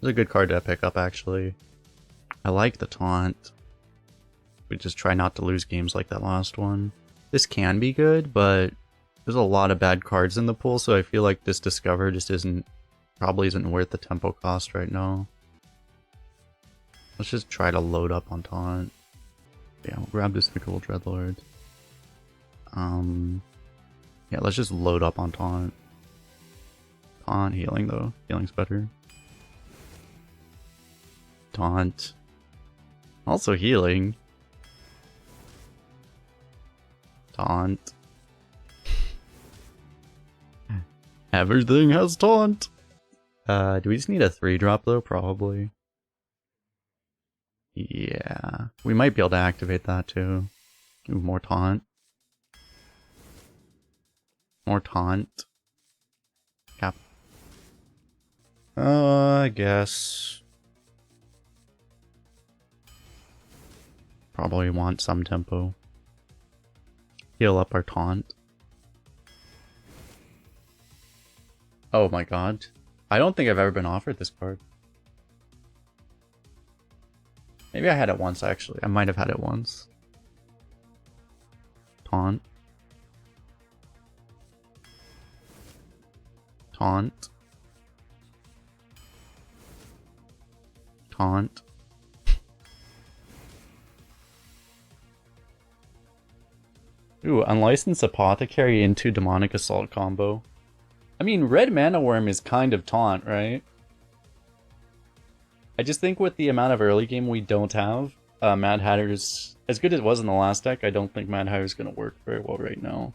It's a good card to pick up, actually. I like the taunt. We just try not to lose games like that last one. This can be good, but there's a lot of bad cards in the pool, so I feel like this Discover just probably isn't worth the tempo cost right now. Let's just try to load up on taunt. Yeah, we'll grab this Nicol Dreadlord. Yeah, let's just load up on taunt. Taunt, healing though. Healing's better. Taunt. Also healing. Taunt. Everything has taunt. Do we just need a 3-drop though? Probably. Yeah. We might be able to activate that too. Ooh, more taunt. More taunt. Cap. I guess. Probably want some tempo. Heal up our taunt. Oh my god. I don't think I've ever been offered this card. Maybe I had it once, actually. I might have had it once. Taunt. Taunt. Taunt. Ooh, Unlicensed Apothecary into Demonic Assault combo. I mean, Red Mana Worm is kind of taunt, right? I just think with the amount of early game we don't have, Mad Hatter's, as good as it was in the last deck, I don't think Mad Hatter's going to work very well right now.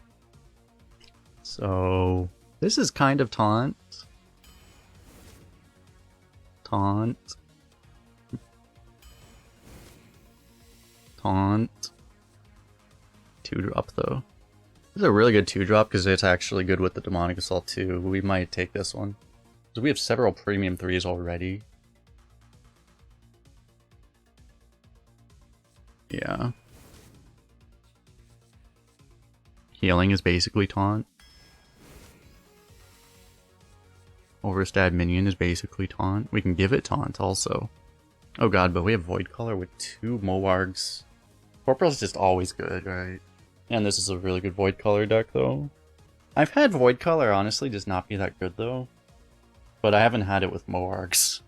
So, this is kind of taunt. Taunt. Taunt. 2-drop though. This is a really good 2-drop because it's actually good with the Demonic Assault too. We might take this one. So we have several premium 3s already. Yeah. Healing is basically taunt. Overstab minion is basically taunt. We can give it taunt also. Oh god, but we have Void Color with 2 Moargs. Corporal's just always good, right? And this is a really good Void Color deck, though. I've had Void Color, honestly, just not be that good, though. But I haven't had it with Moargs.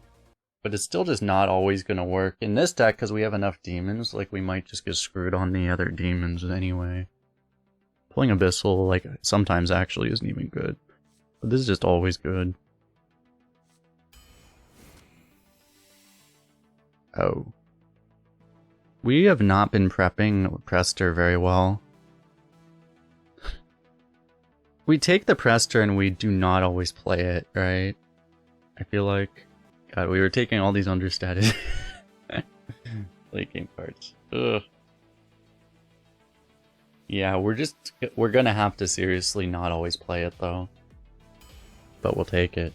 But it's still just not always gonna work. In this deck, because we have enough demons, like, we might just get screwed on the other demons anyway. Pulling Abyssal, like, sometimes actually isn't even good. But this is just always good. Oh. We have not been prepping Prestor very well. We take the Prestor and we do not always play it, right? I feel like... God, we were taking all these understated late game cards. Ugh. Yeah, we're gonna have to seriously not always play it though. But we'll take it.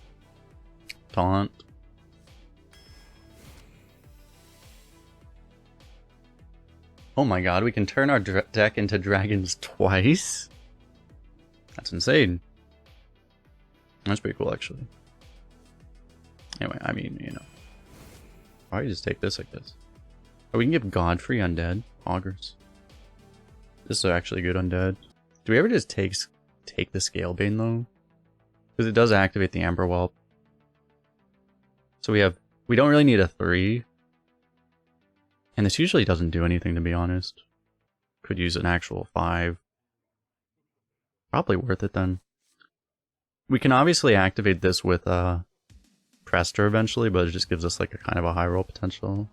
Taunt. Oh my god, we can turn our deck into dragons twice? That's insane. That's pretty cool, actually. Anyway, I mean, you know. Probably just take this like this. Oh, we can give Godfrey undead. Augurs. This is actually good undead. Do we ever just take the Scalebane, though? Because it does activate the Amber Whelp. So we don't really need a 3. And this usually doesn't do anything, to be honest. Could use an actual 5. Probably worth it then. We can obviously activate this with Prestor eventually, but it just gives us like a kind of a high roll potential.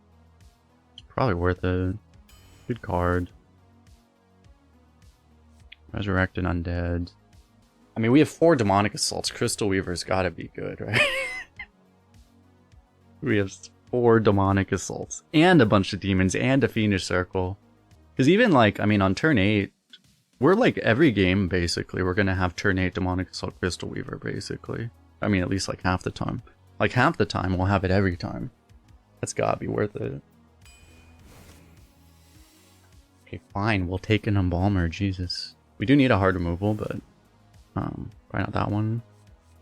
It's probably worth it. Good card. Resurrect an undead. I mean, we have 4 demonic assaults. Crystal Weaver's gotta be good, right? We have 4 demonic assaults and a bunch of demons and a fiendish circle. Because even like, I mean, on turn 8, we're like every game basically, we're gonna have turn 8 demonic assault Crystal Weaver basically. I mean, at least like half the time. Like half the time, we'll have it every time. That's gotta be worth it. Okay, fine, we'll take an Embalmer, Jesus. We do need a hard removal, but probably not that one.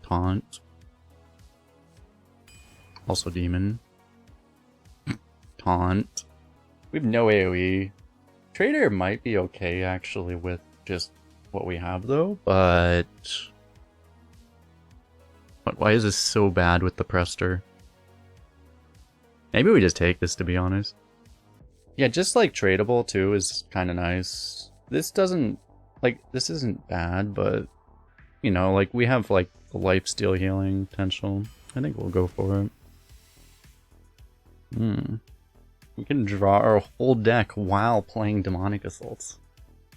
Taunt. Also demon. Taunt. We have no AoE. Trader might be okay actually with just what we have though, but why is this so bad with the Prestor? Maybe we just take this, to be honest. Yeah, just like tradable too is kind of nice. This doesn't, like, this isn't bad, but you know, like we have like the lifesteal healing potential. I think we'll go for it. We can draw our whole deck while playing Demonic Assaults.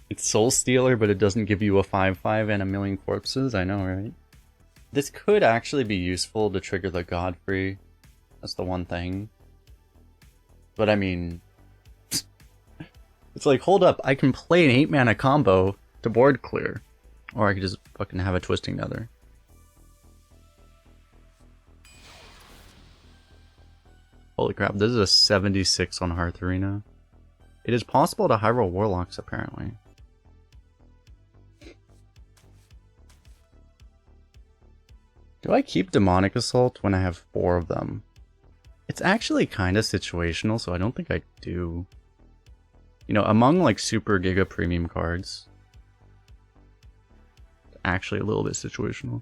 It's Soul Stealer, but it doesn't give you a 5/5 and a million corpses. I know, right? This could actually be useful to trigger the Godfrey. That's the one thing. But I mean, it's like, hold up, I can play an 8-mana combo to board clear. Or I could just fucking have a Twisting Nether. Holy crap, this is a 76 on Hearth Arena. It is possible to high roll Warlocks, apparently. Do I keep Demonic Assault when I have 4 of them? It's actually kind of situational, so I don't think I do. You know, among like super giga premium cards, actually a little bit situational.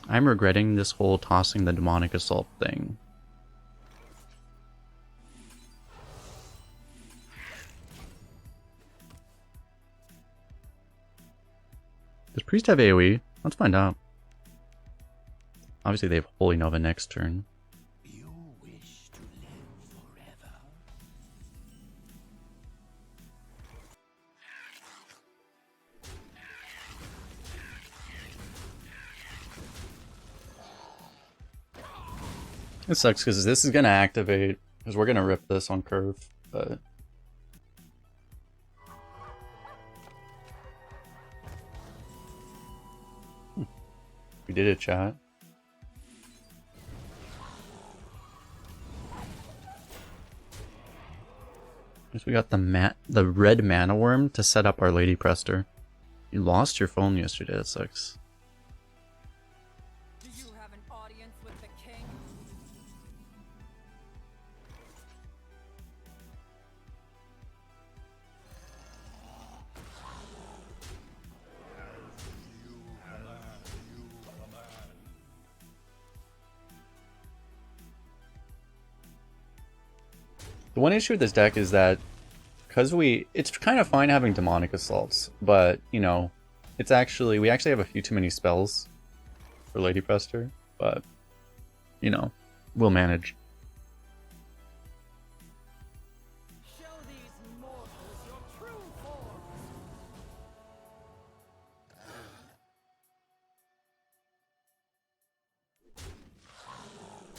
I'm regretting this whole tossing the Demonic Assault thing. Does Priest have AoE? Let's find out. Obviously they have Holy Nova next turn. You wish to live forever. It sucks because this is going to activate, because we're going to rip this on curve, but... We did it, chat. Guess we got the red mana worm to set up our Lady Prestor. You lost your phone yesterday, that sucks. Do you have an audience with the king? The one issue with this deck is that because it's kind of fine having Demonic Assaults, but you know, we actually have a few too many spells for Lady Prestor, but you know, we'll manage. Show these mortals your true form.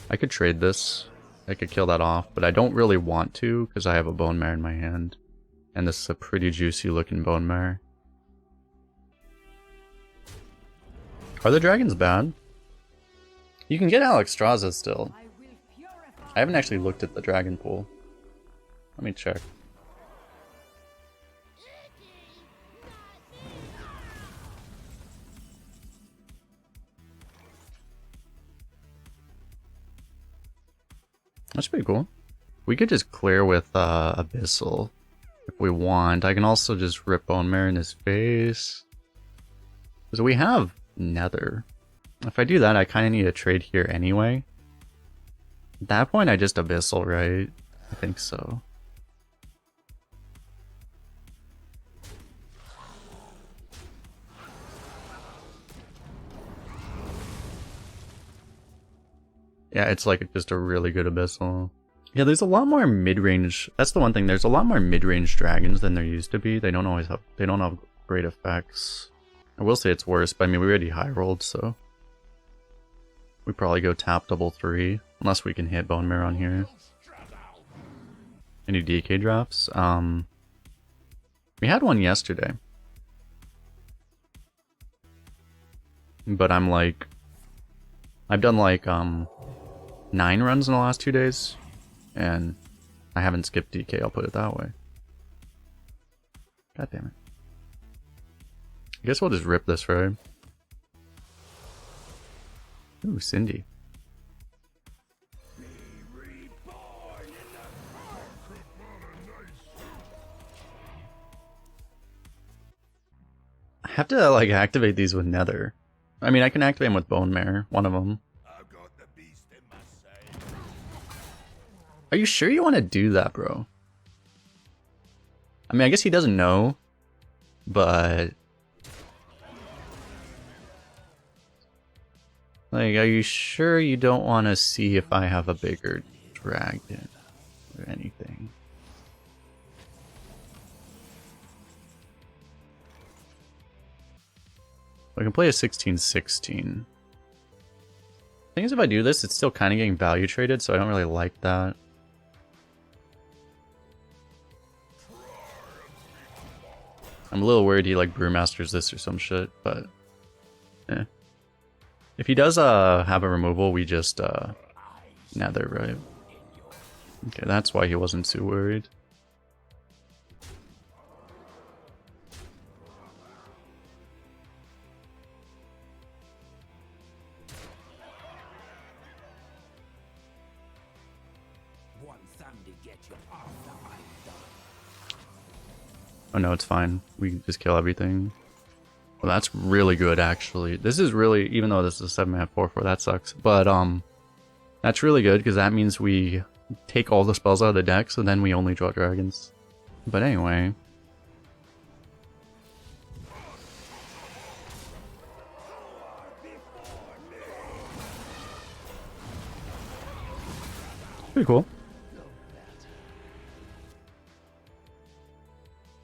I could trade this. I could kill that off, but I don't really want to because I have a Bone Mare in my hand. And this is a pretty juicy looking Bone Mare. Are the dragons bad? You can get Alexstrasza still. I haven't actually looked at the dragon pool. Let me check. That's pretty cool. We could just clear with Abyssal if we want. I can also just rip Bone Mare in his face. So we have Nether. If I do that, I kind of need a trade here anyway. At that point, I just Abyssal, right? I think so. Yeah, it's like just a really good Abyssal. Yeah, there's a lot more mid-range. That's the one thing. There's a lot more mid-range dragons than there used to be. They don't have great effects. I will say it's worse, but I mean we already high rolled, so we probably go tap double 3 unless we can hit Bone Mare on here. Any DK drops? We had one yesterday. but I'm like, I've done like 9 runs in the last 2 days, and I haven't skipped DK, I'll put it that way. God damn it. I guess we'll just rip this for him. Ooh, Cindy. I have to like activate these with Nether. I mean, I can activate them with Bone Mare, one of them. I've got the beast in my sight. Are you sure you want to do that, bro? I mean, I guess he doesn't know, but like, are you sure you don't want to see if I have a bigger dragon or anything? I can play a 16-16. Thing is, if I do this, it's still kind of getting value traded, so I don't really like that. I'm a little worried he like brewmasters this or some shit, but eh. If he does have a removal, we just Nether, right? Okay, that's why he wasn't too worried. One thunder get you after I'm done. Oh no, it's fine. We can just kill everything. Well, that's really good, actually. This is really, even though this is a 7-mana 4/4, that sucks. But that's really good because that means we take all the spells out of the deck, so then we only draw dragons. But anyway. Pretty cool.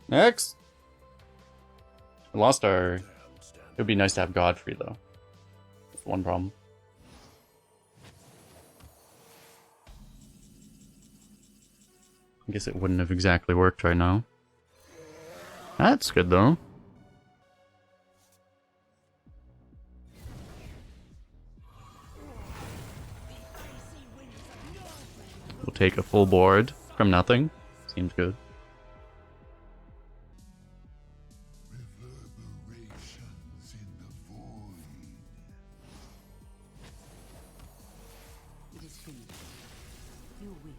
Next! We lost our... It would be nice to have Godfrey, though. That's one problem. I guess it wouldn't have exactly worked right now. That's good, though. We'll take a full board from nothing. Seems good. Reverberations in the void. It is finished. You win.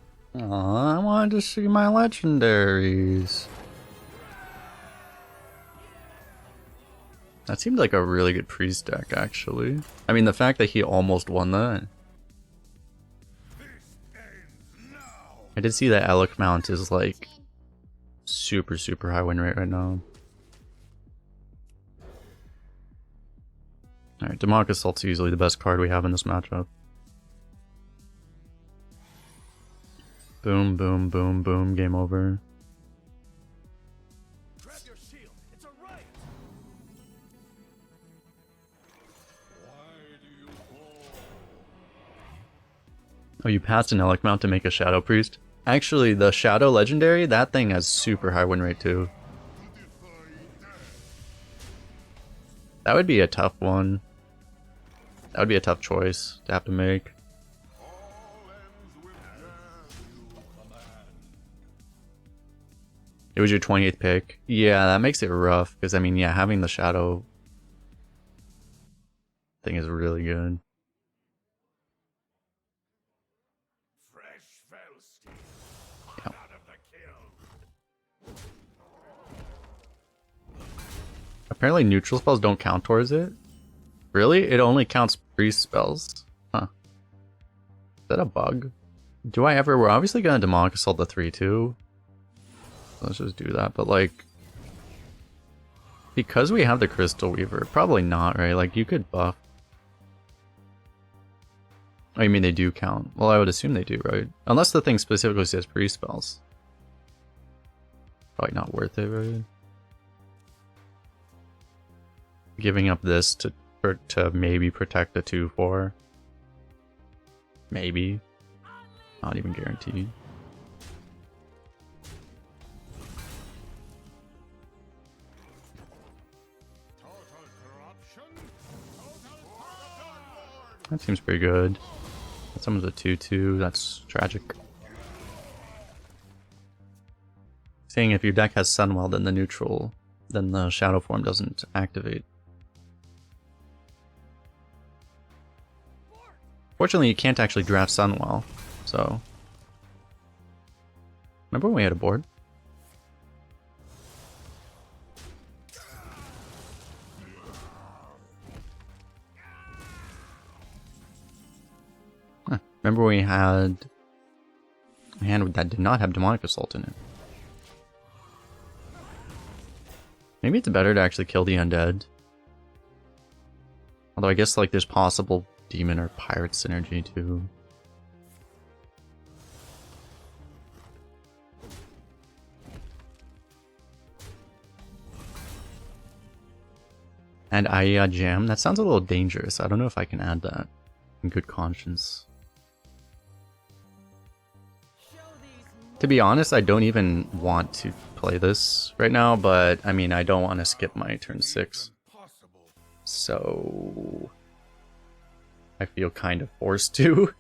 Aw, I wanted to see my legendaries. That seemed like a really good priest deck, actually. I mean, the fact that he almost won that. I did see that Alec Mount is like super high win rate right now. Alright, Demonic Assault's usually the best card we have in this matchup. Boom, boom, boom, boom, game over. Grab your shield. It's a right. Oh, you passed an Alec Mount to make a Shadow Priest? Actually, the Shadow Legendary, that thing has super high win rate too. That would be a tough one. That would be a tough choice to have to make. It was your 28th pick. Yeah, that makes it rough, because I mean, yeah, having the Shadow thing is really good. Fresh Felstein. Yep. Out of the kill. Apparently neutral spells don't count towards it. Really? It only counts priest spells? Huh. Is that a bug? Do I ever... We're obviously gonna Demonic Assault the 3-2. Let's just do that, but like... Because we have the Crystal Weaver, probably not, right? Like, you could buff... Oh, you mean they do count? Well, I would assume they do, right? Unless the thing specifically says priest spells. Probably not worth it, right? Giving up this to maybe protect a 2-4. Maybe. Not even guaranteed. Total corruption. Total That seems pretty good. Someone's a 2/2. That's tragic. Saying if your deck has Sunwell, then the Shadow Form doesn't activate. Fortunately, you can't actually draft Sunwell, so. Remember when we had a board? Huh. Remember when we had a hand that did not have Demonic Assault in it? Maybe it's better to actually kill the undead. Although I guess like there's possible demon or pirate synergy too. And Aya Jam, that sounds a little dangerous. I don't know if I can add that in good conscience. To be honest, I don't even want to play this right now, but I mean, I don't want to skip my turn 6. So I feel kind of forced to.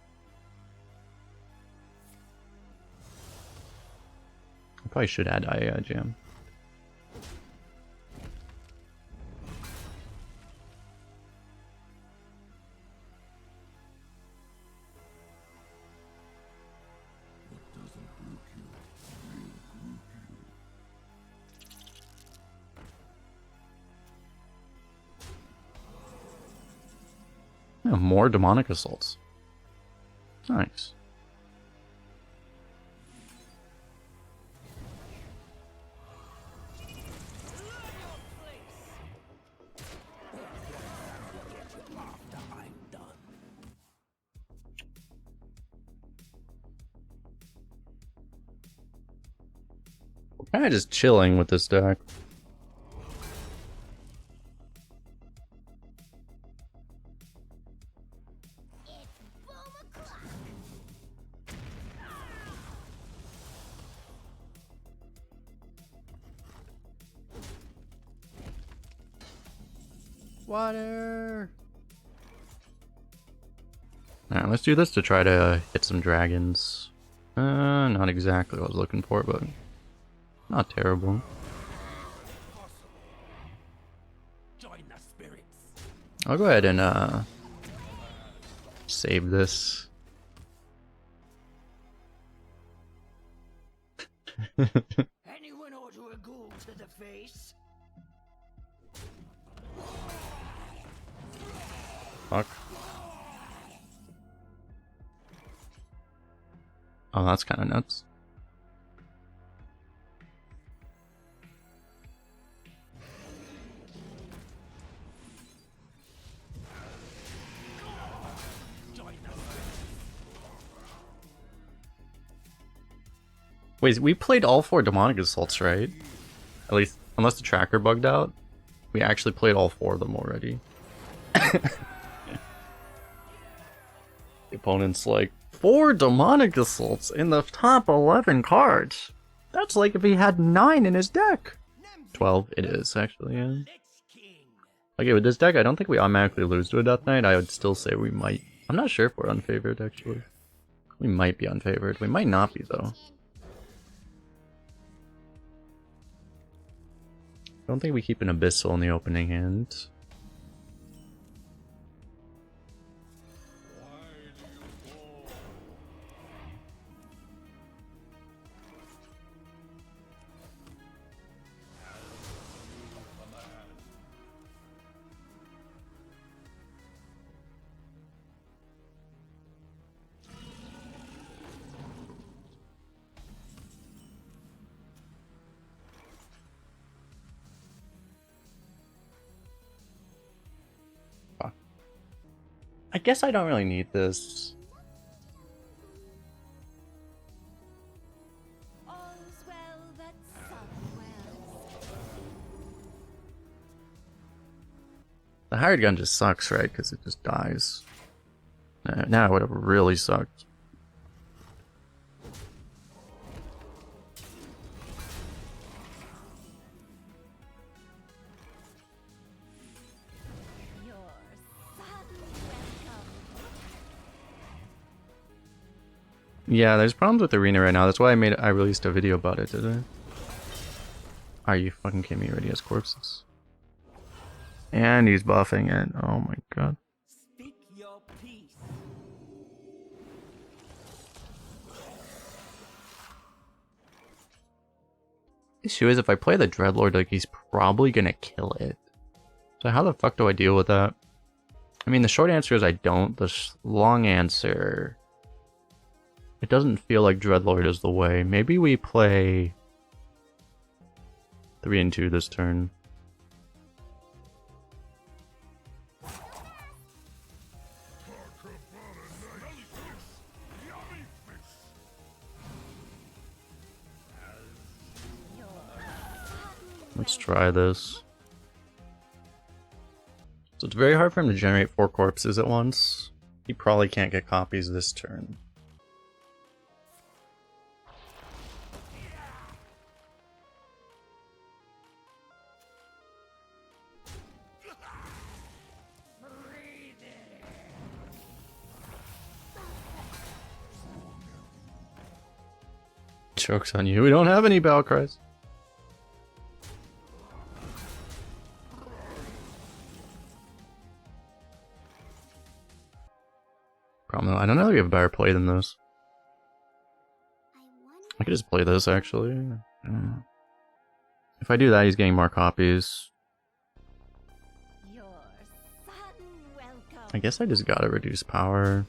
I probably should add Aya Jam. Yeah, more demonic assaults. Nice. We're kind of just chilling with this deck. Water. Alright, let's do this to try to hit some dragons. Not exactly what I was looking for, but not terrible. I'll go ahead and save this. Anyone order a ghoul to the face? Fuck. Oh, that's kind of nuts. Wait, we played all 4 demonic assaults, right? At least, unless the tracker bugged out, we actually played all 4 of them already. The opponent's like, 4 demonic assaults in the top 11 cards. That's like if he had 9 in his deck. 12 it is, actually, yeah. Lich King. Okay, with this deck, I don't think we automatically lose to a Death Knight. I would still say we might. I'm not sure if we're unfavored, actually. We might be unfavored. We might not be, though. I don't think we keep an Abyssal in the opening hand. I guess I don't really need this. All's well that some well. The hired gun just sucks, right? Because it just dies. Now it would have really sucked. Your sudden welcome Yeah, there's problems with Arena right now. That's why I released a video about it today. Are you fucking kidding me? Already has corpses. And he's buffing it. Oh my god. Speak your peace. Issue is if I play the Dreadlord, like he's probably gonna kill it. So how the fuck do I deal with that? I mean, the short answer is I don't. The long answer, it doesn't feel like Dreadlord is the way. Maybe we play 3 and 2 this turn. Let's try this. So it's very hard for him to generate 4 corpses at once. He probably can't get copies this turn. Joke's on you. We don't have any battle cries. Problem, I don't know if we have a better play than this. I could just play this actually. If I do that, he's getting more copies. Your sudden welcome. I guess I just gotta reduce power.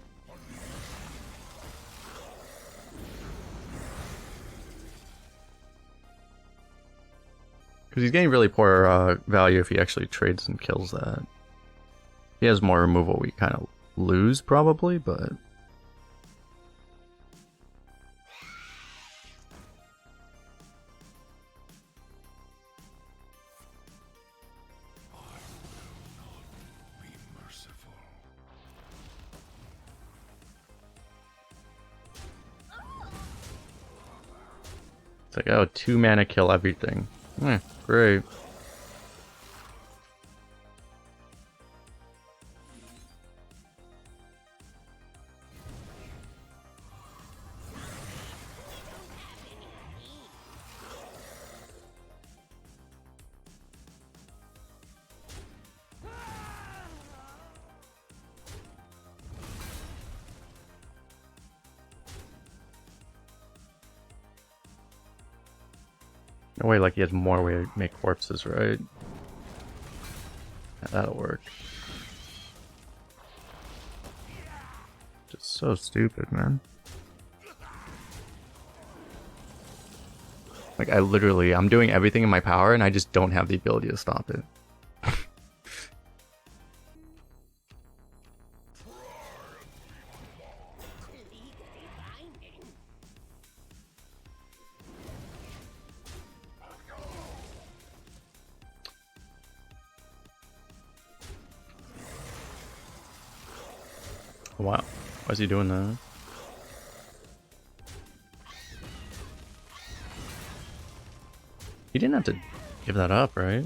Because he's getting really poor value if he actually trades and kills that. If he has more removal, we kind of lose probably, but... It's like, oh, 2 mana kill everything. Great. No way, like he has more way to make corpses, right? Yeah, that'll work. Just so stupid, man. Like I'm doing everything in my power and I just don't have the ability to stop it. Wow, why is he doing that? He didn't have to give that up, right?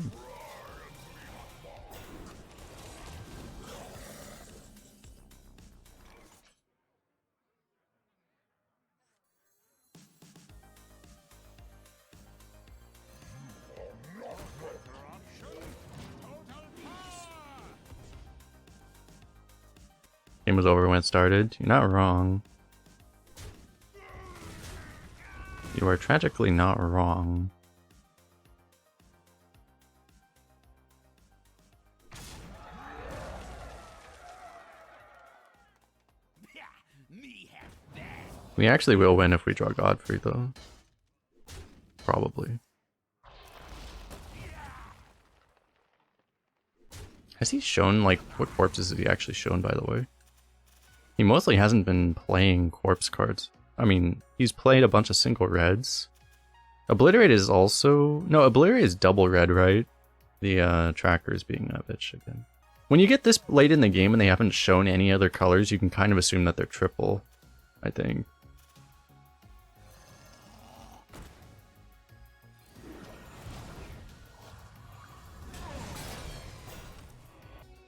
Game was over when it started. You're not wrong. You are tragically not wrong. We actually will win if we draw Godfrey, though. Probably. Has he shown, like, what corpses has he actually shown, by the way? He mostly hasn't been playing corpse cards. I mean, he's played a bunch of single reds. Obliterate is also... No, Obliterate is double red, right? The tracker is being a bitch again. When you get this late in the game and they haven't shown any other colors, you can kind of assume that they're triple, I think.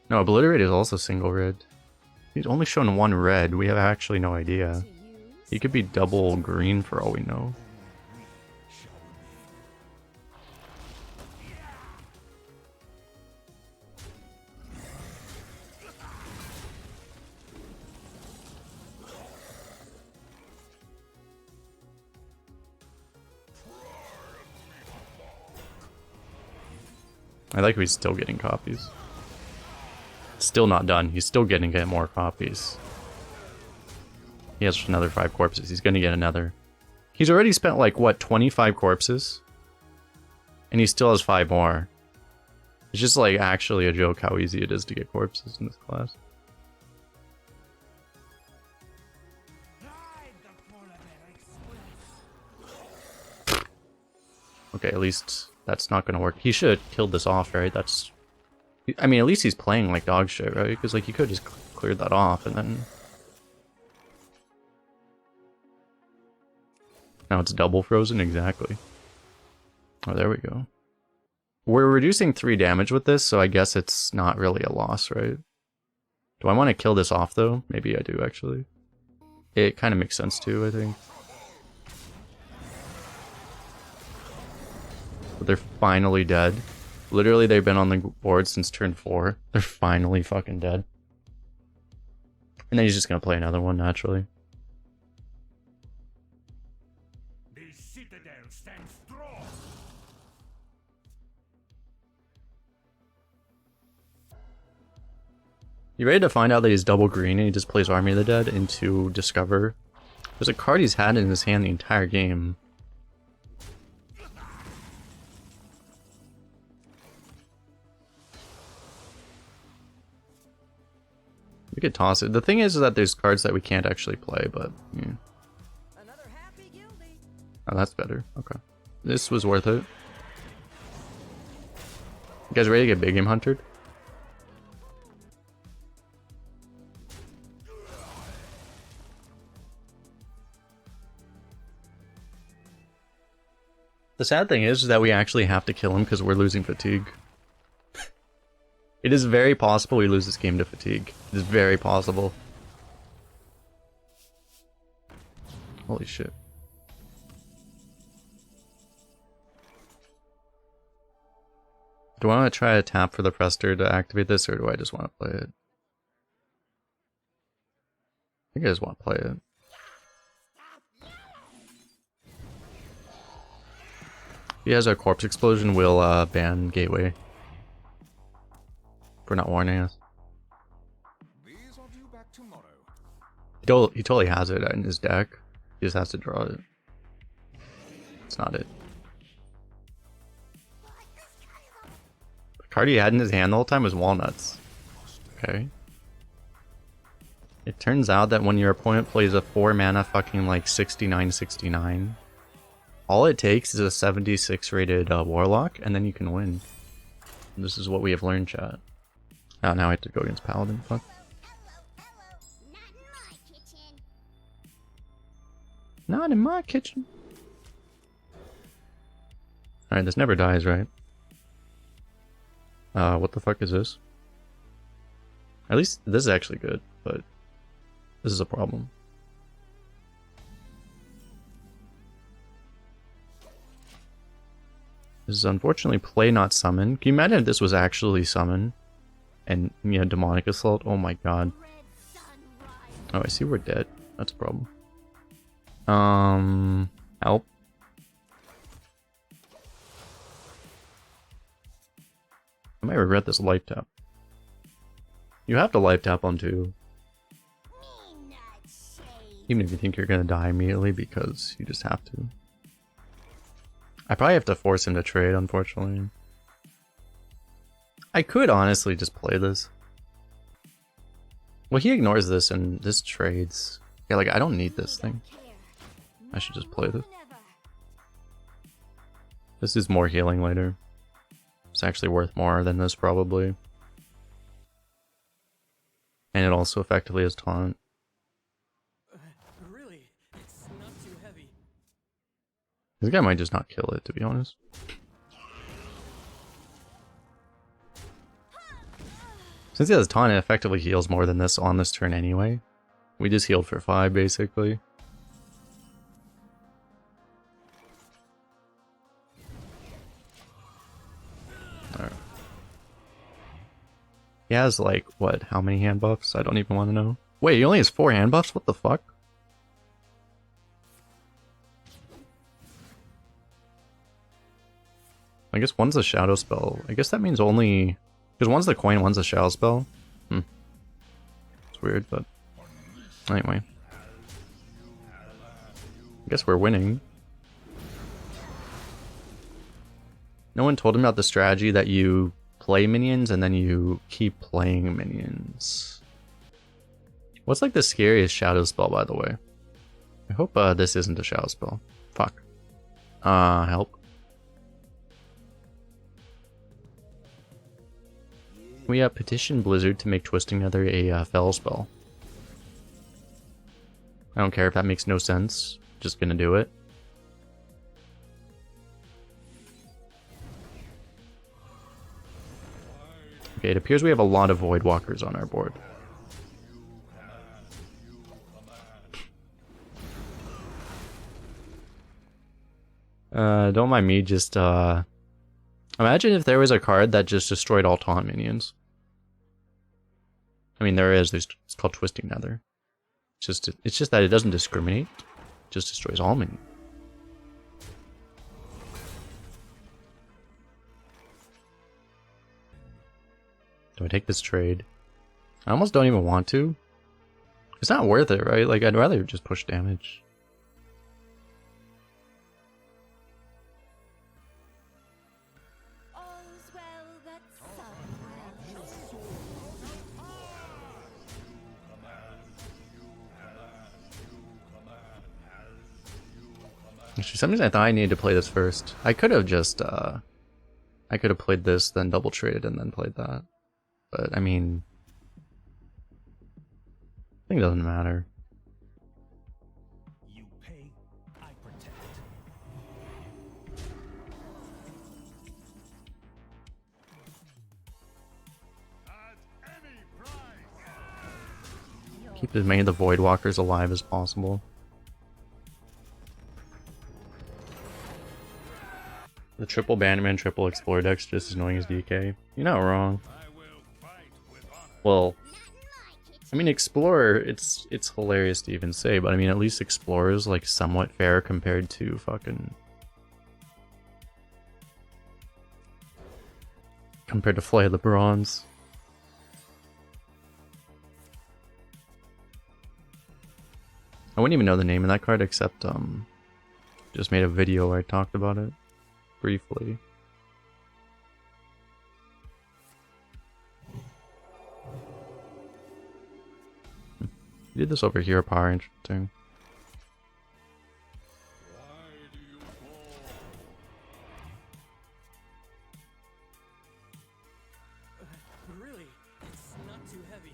No, Obliterate is also single red. He's only shown 1 red. We have actually no idea. To use He could be double green for all we know. I like he's still getting copies. Still not done. He's still getting more copies. He has another 5 corpses. He's gonna get another. He's already spent like, what, 25 corpses? And he still has 5 more. It's just like actually a joke how easy it is to get corpses in this class. Okay, at least that's not gonna work. He should have killed this off, right? That's... I mean, at least he's playing like dog shit, right? Because like he could just cleared that off and then... Now it's double frozen, exactly. Oh, there we go. We're reducing 3 damage with this, so I guess it's not really a loss, right? Do I want to kill this off, though? Maybe I do, actually. It kind of makes sense, too, I think. But they're finally dead. Literally, they've been on the board since turn 4. They're finally fucking dead. And then he's just gonna play another one, naturally. You ready to find out that he's double green and he just plays Army of the Dead into Discover? There's a card he's had in his hand the entire game. We could toss it. The thing is that there's cards that we can't actually play, but... Yeah. Another happy guildie. Oh, that's better. Okay. This was worth it. You guys ready to get big game hunted? The sad thing is that we actually have to kill him because we're losing fatigue. It is very possible we lose this game to fatigue. It is very possible. Holy shit. Do I want to try a tap for the Prestor to activate this, or do I just want to play it? I think I just want to play it. If he has a corpse explosion, we'll ban Gateway. For not warning us. He totally has it in his deck. He just has to draw it. It's not it. The card he had in his hand the whole time was Walnuts. Okay. It turns out that when your opponent plays a 4 mana fucking like 69/69, all it takes is a 76 rated Warlock, and then you can win. And this is what we have learned, chat. Oh, now I have to go against Paladin. Fuck. Not in my kitchen. Alright, this never dies, right? What the fuck is this? At least this is actually good, but this is a problem. This is unfortunately play not summon. Can you imagine if this was actually summon? And yeah, demonic assault. Oh my god. Oh, I see we're dead. That's a problem. Help. I might regret this life tap. You have to life tap on 2. Even if you think you're gonna die immediately, because you just have to. I probably have to force him to trade, unfortunately. I could honestly just play this. Well, he ignores this and this trades. Yeah, like, I don't need this thing. I should just play this. This is more healing later. It's actually worth more than this, probably. And it also effectively is taunt. Really? It's not too heavy. This guy might just not kill it, to be honest. Since he has taunt, it effectively heals more than this on this turn anyway. We just healed for 5, basically. He has like, what, how many hand buffs? I don't even want to know. Wait, he only has 4 hand buffs? What the fuck? I guess one's a shadow spell. I guess that means only... Because one's the coin, one's a shadow spell. It's weird, but... Anyway. I guess we're winning. No one told him about the strategy that you play minions and then you keep playing minions. What's like the scariest shadow spell, by the way? I hope this isn't a shadow spell. Fuck. Help. We petition Blizzard to make Twisting Nether a fel spell. I don't care if that makes no sense. Just gonna do it. Okay, it appears we have a lot of Void Walkers on our board. Don't mind me, just imagine if there was a card that just destroyed all taunt minions. I mean, it's called Twisting Nether. It's just that it doesn't discriminate. It just destroys all minions. Do I take this trade? I almost don't even want to. It's not worth it, right? Like, I'd rather just push damage. All's well that some well. Actually, sometimes I thought I needed to play this first. I could have just, I could have played this, then double traded, and then played that. But, I mean... I think it doesn't matter. You pay, I protect. Keep as many of the Void Walkers alive as possible. The triple Bannerman, triple Explorer deck's just as annoying as DK. You're not wrong. Well, I mean, Explorer, it's hilarious to even say, but I mean, at least Explorer is like somewhat fair compared to fucking... Compared to Flay of the Bronze. I wouldn't even know the name of that card except, just made a video where I talked about it. Briefly. We did this over here, power, interesting. Really? It's not too heavy.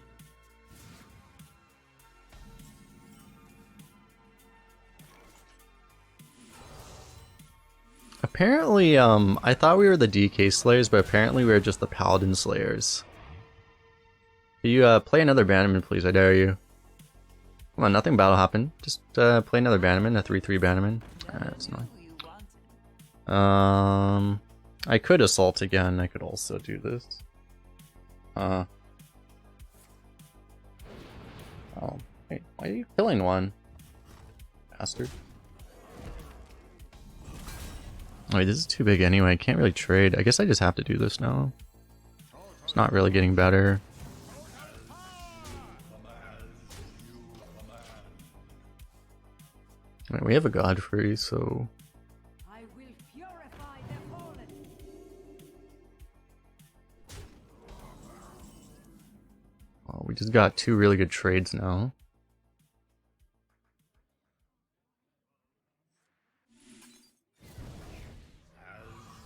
Apparently, I thought we were the DK Slayers, but apparently we were just the Paladin Slayers. Can you, play another Bannerman, please? I dare you. Come on, nothing battle happened. Just, play another Bannerman, a 3/3 Bannerman. That's annoying. I could Assault again. I could also do this. Oh, wait, why are you killing one? Bastard. Oh, wait, this is too big anyway. I can't really trade. I guess I just have to do this now. It's not really getting better. Wait, we have a Godfrey, so... I will purify the fallen. Oh, we just got 2 really good trades now.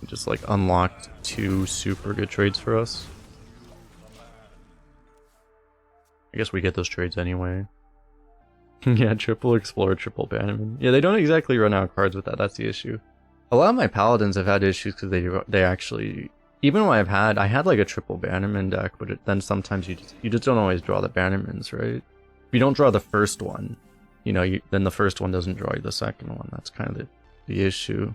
We just like unlocked 2 super good trades for us. I guess we get those trades anyway. Yeah, triple Explorer, triple Bannerman. Yeah, they don't exactly run out of cards with that, that's the issue. A lot of my Paladins have had issues because they actually... Even when I had like a triple Bannerman deck, but then sometimes you just don't always draw the Bannermans, right? If you don't draw the first one, you know, then the first one doesn't draw you the second one. That's kind of the issue.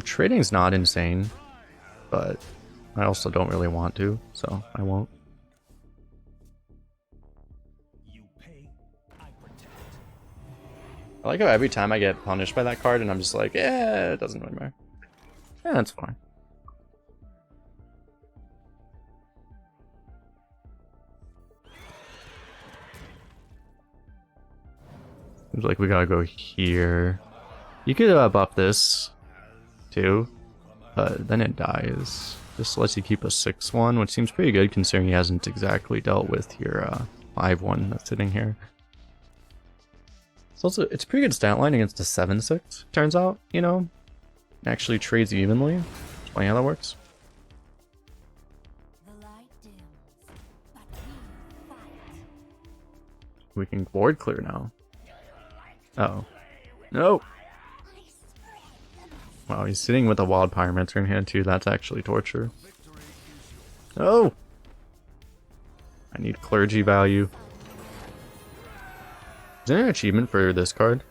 Trading's not insane, but I also don't really want to, so I won't. You pay, I protect. I like how every time I get punished by that card and I'm just like, yeah, it doesn't really matter. Yeah, that's fine. Seems like we gotta go here. You could buff this too, but then it dies. This lets you keep a 6-1, which seems pretty good considering he hasn't exactly dealt with your 5-1 that's sitting here. It's a pretty good stat line against a 7-6, turns out, you know? It actually trades evenly. That's funny how that works. The light dims, but we fight. We can board clear now. Uh-oh. No! Wow, he's sitting with a wild pyromancer in hand too. That's actually torture. No! I need clergy value. Is there an achievement for this card?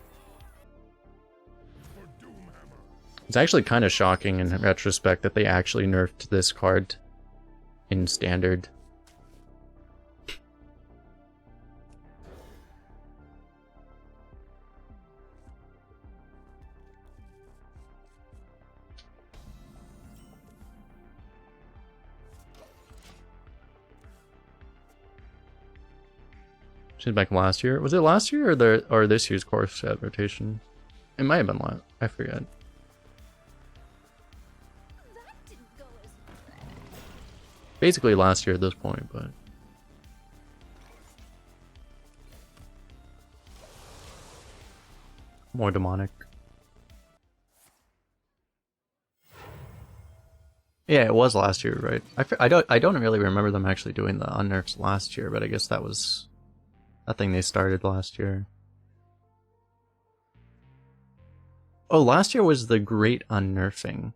It's actually kind of shocking in retrospect that they actually nerfed this card in standard. She's back last year. Was it last year or this year's course set rotation? It might have been last. I forget. That didn't go as Basically last year at this point, but more demonic. Yeah, it was last year, right? I don't really remember them actually doing the unnerfs last year, but I guess that was a thing they started last year. Oh, last year was the Great Unnerfing.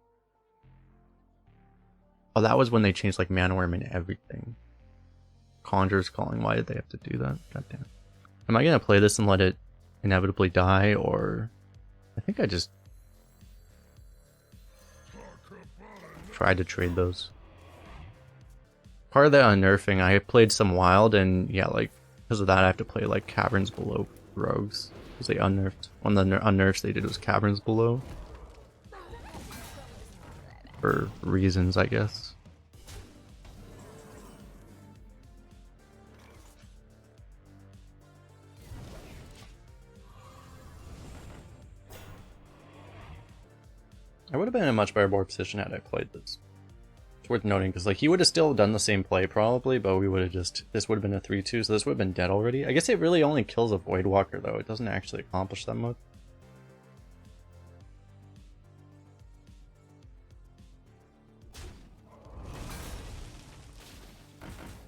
Oh, that was when they changed like Mana Worm and everything. Conjurer's Calling. Why did they have to do that? God damn. Am I gonna play this and let it inevitably die, or I think I just tried to trade those. Part of the unnerfing, I played some wild, and yeah, like because of that, I have to play like Caverns Below rogues because they unnerfed. One of the unnerfs they did was Caverns Below. For reasons, I guess. I would have been in a much better board position had I played this. It's worth noting because like he would have still done the same play probably, but we would have just this would have been a 3-2, so this would have been dead already. I guess it really only kills a Voidwalker though. It doesn't actually accomplish that much.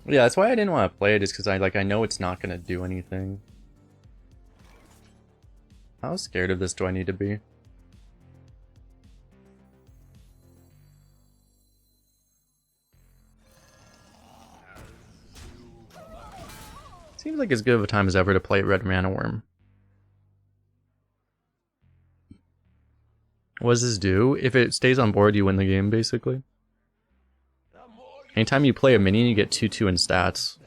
Yeah, that's why I didn't want to play it, is because I know it's not gonna do anything. How scared of this do I need to be? Seems like as good of a time as ever to play Red Mana Worm. What does this do? If it stays on board, you win the game, basically. Anytime you play a minion, you get 2/2 in stats.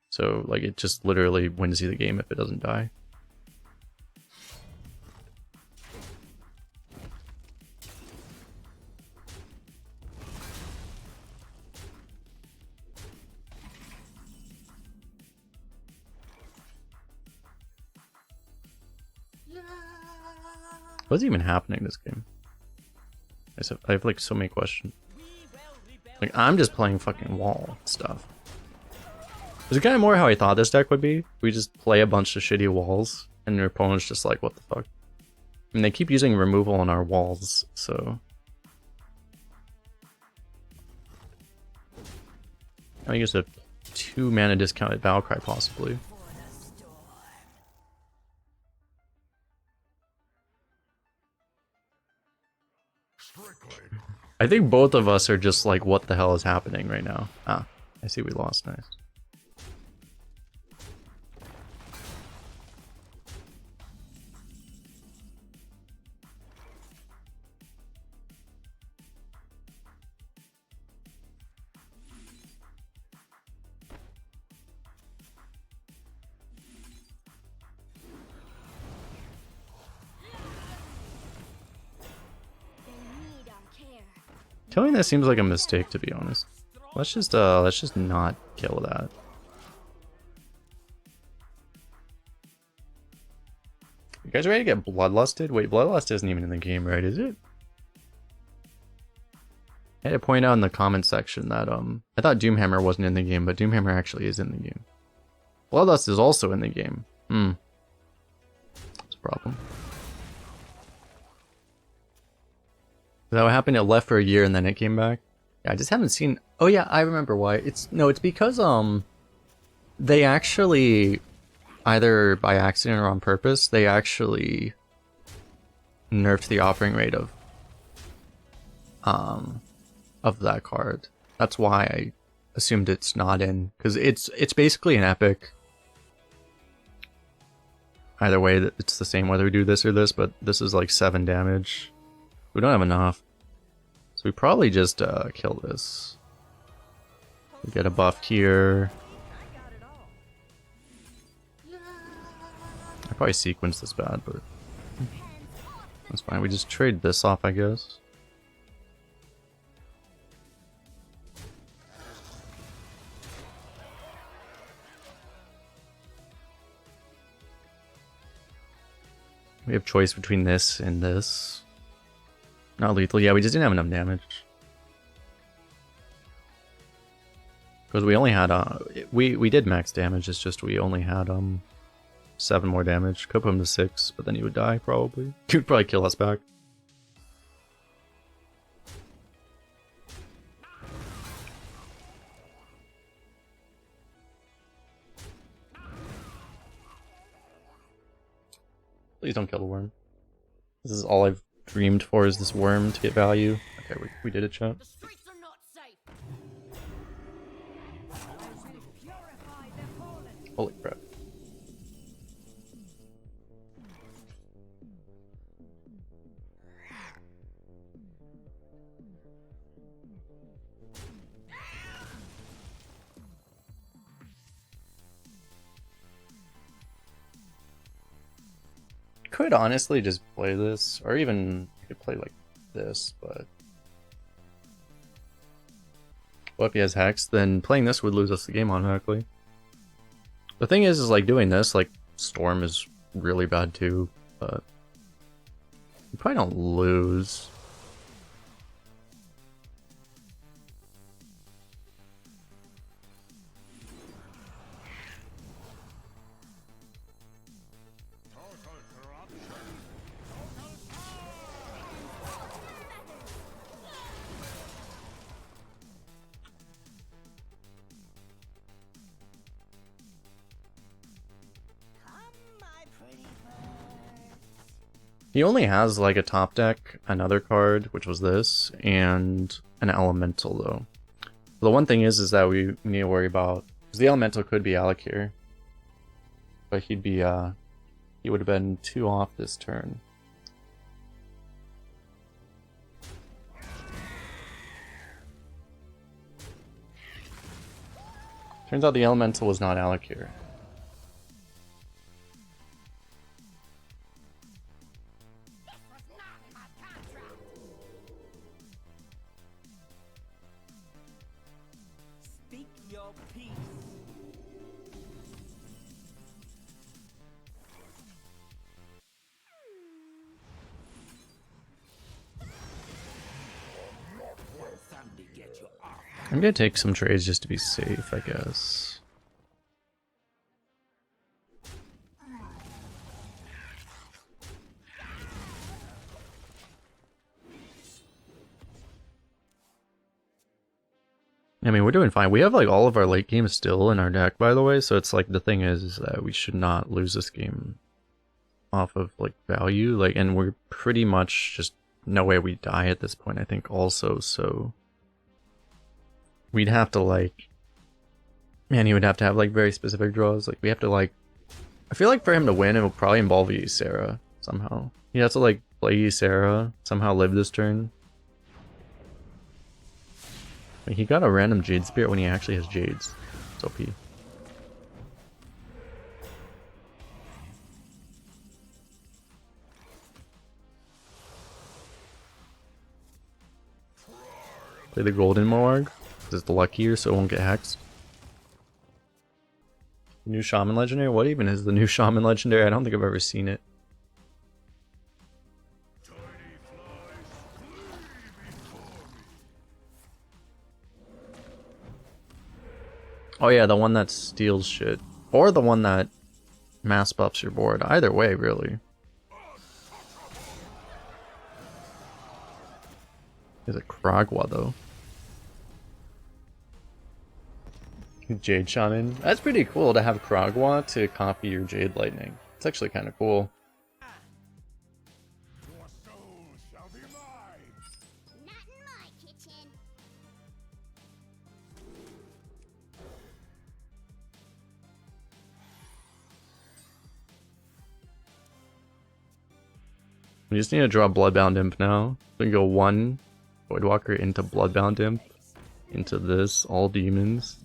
So, like, it just literally wins you the game if it doesn't die. What's even happening this game? I have like so many questions. Like, I'm just playing fucking wall stuff. Is it kind of more how I thought this deck would be? We just play a bunch of shitty walls, and your opponent's just like, what the fuck? I mean, they keep using removal on our walls, so... I think it's a 2 mana discounted Battlecry, possibly. I think both of us are just like, what the hell is happening right now? Ah, I see we lost, nice. Killing this seems like a mistake, to be honest. Let's just not kill that. You guys ready to get bloodlusted? Wait, bloodlust isn't even in the game, right? Is it? I had to point out in the comment section that I thought Doomhammer wasn't in the game, but Doomhammer actually is in the game. Bloodlust is also in the game. That's a problem. Is that what happened? It left for a year and then it came back? Yeah, I just haven't seen... Oh yeah, I remember why. It's because they actually, either by accident or on purpose, they actually nerfed the offering rate of that card. That's why I assumed it's not in, because it's basically an epic. Either way, it's the same whether we do this or this, but this is like 7 damage. We don't have enough. So we probably just kill this. We get a buff here. I probably sequenced this bad, but that's fine. We just trade this off, I guess. We have choice between this and this. Not lethal. Yeah, we just didn't have enough damage. Because we only had we did max damage, it's just we only had 7 more damage. Could put him to 6, but then he would die probably. He would probably kill us back. Please don't kill the worm. This is all I've dreamed for, is this worm to get value. Okay, we did it, chat. The streets are not safe. Holy crap. Could honestly just play this, or even I could play like this, but well, if he has Hex, then playing this would lose us the game automatically. The thing is like doing this, like Storm is really bad too, but you probably don't lose. He only has like a top deck, another card, which was this, and an elemental though. The one thing is that we need to worry about, because the elemental could be Alec here, but he'd be he would have been 2 off this turn. Turns out the elemental was not Alec here. Speak your peace. Thunder get you off. I'm gonna take some trades just to be safe, I guess. I mean, we're doing fine. We have like all of our late games still in our deck, by the way, so it's like the thing is that we should not lose this game off of like value, like, and we're pretty much just no way we die at this point, I think, also, so we'd have to like, man, he would have to have like very specific draws. Like we have to like, I feel like for him to win, it will probably involve Ysera somehow. He has to like play Ysera, somehow live this turn. Like, he got a random Jade Spirit when he actually has Jades. It's OP. Play the golden Moarg. It's luckier, so it won't get hexed. New Shaman Legendary? What even is the new Shaman Legendary? I don't think I've ever seen it. Oh yeah, the one that steals shit. Or the one that mass buffs your board. Either way, really. Is it Kragwa, though? Jade Shaman. That's pretty cool to have Kragwa to copy your Jade Lightning. It's actually kind of cool. Your soul shall be mine. Not in my kitchen. We just need to draw Bloodbound Imp now. We can go 1 Voidwalker into Bloodbound Imp. Into this, all demons.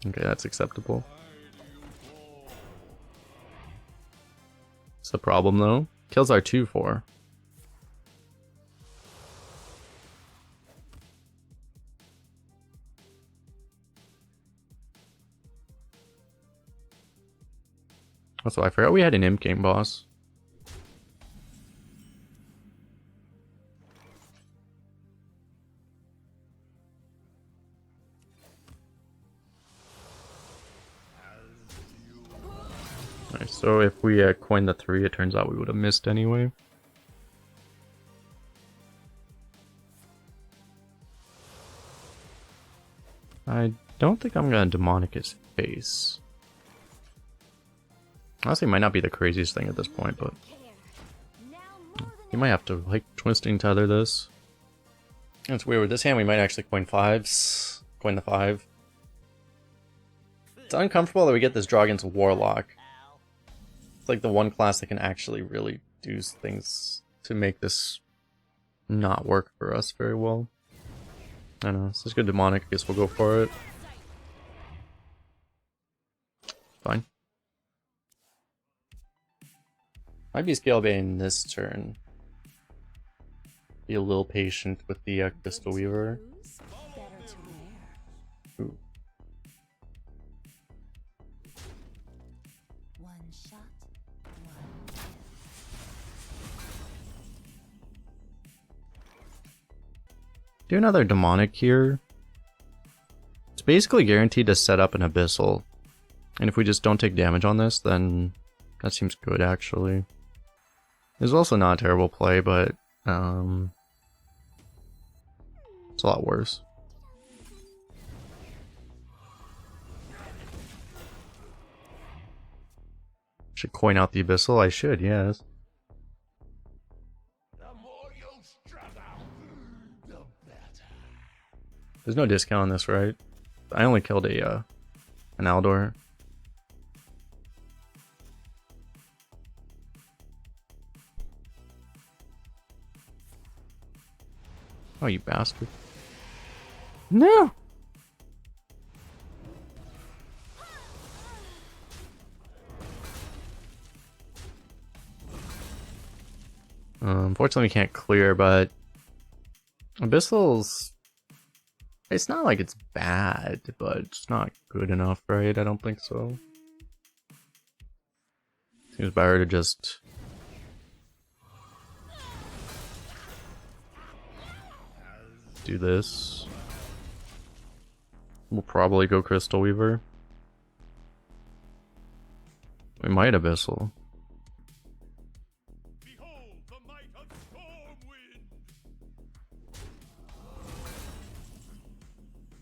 Okay, that's acceptable. What's the problem though? Kills our 2/4. Also, I forgot we had an Imp game boss. Nice. So if we coined the 3, it turns out we would have missed anyway. I don't think I'm gonna demonic his face. Honestly, it might not be the craziest thing at this point, but you might have to like twisting tether this. It's weird with this hand. We might actually coin 5s. Coin the 5. It's uncomfortable that we get this draw against Warlock. It's like the one class that can actually really do things to make this not work for us very well. I don't know, it's just good demonic, I guess we'll go for it. Fine. Might be scale bane this turn. Be a little patient with the Crystal Weaver. Ooh. Do another demonic here. It's basically guaranteed to set up an abyssal. And if we just don't take damage on this, then that seems good actually. It's also not a terrible play, but it's a lot worse. Should coin out the abyssal? I should, yes. There's no discount on this, right? I only killed an Aldor. Oh, you bastard. No! Unfortunately we can't clear, but Abyssal's... It's not like it's bad, but it's not good enough, right? I don't think so. Seems better to just... do this. We'll probably go Crystal Weaver. We might Abyssal. Behold the might of Stormwind.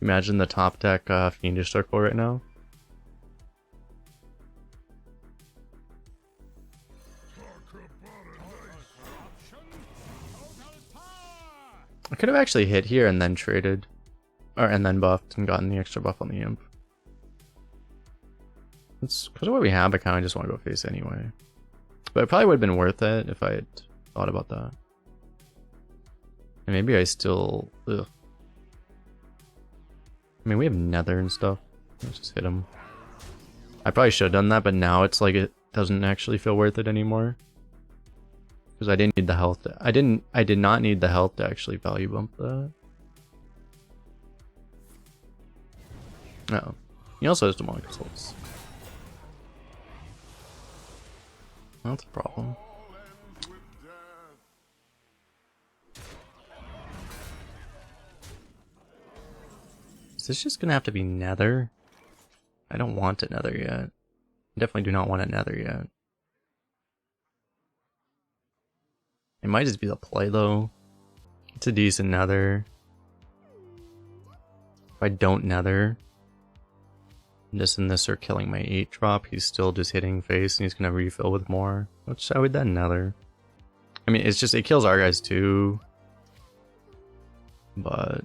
Imagine the top deck Fiendish Circle right now. I could have actually hit here and then traded. And then buffed and gotten the extra buff on the Imp. It's because of what we have, I kind of just want to go face anyway. But it probably would have been worth it if I had thought about that. And maybe I still... Ugh. I mean, we have Nether and stuff. Let's just hit him. I probably should have done that, but now it's like it doesn't actually feel worth it anymore. Because I didn't need the health. I did not need the health to actually value bump that. No. He also has demonic assaults. That's a problem. Is this just gonna have to be nether? I don't want a nether yet. I definitely do not want a nether yet. It might just be the play though. It's a decent nether. If I don't nether, this and this are killing my 8 drop. He's still just hitting face and he's gonna refill with more. Which I would then nether. I mean, it's just, it kills our guys too. But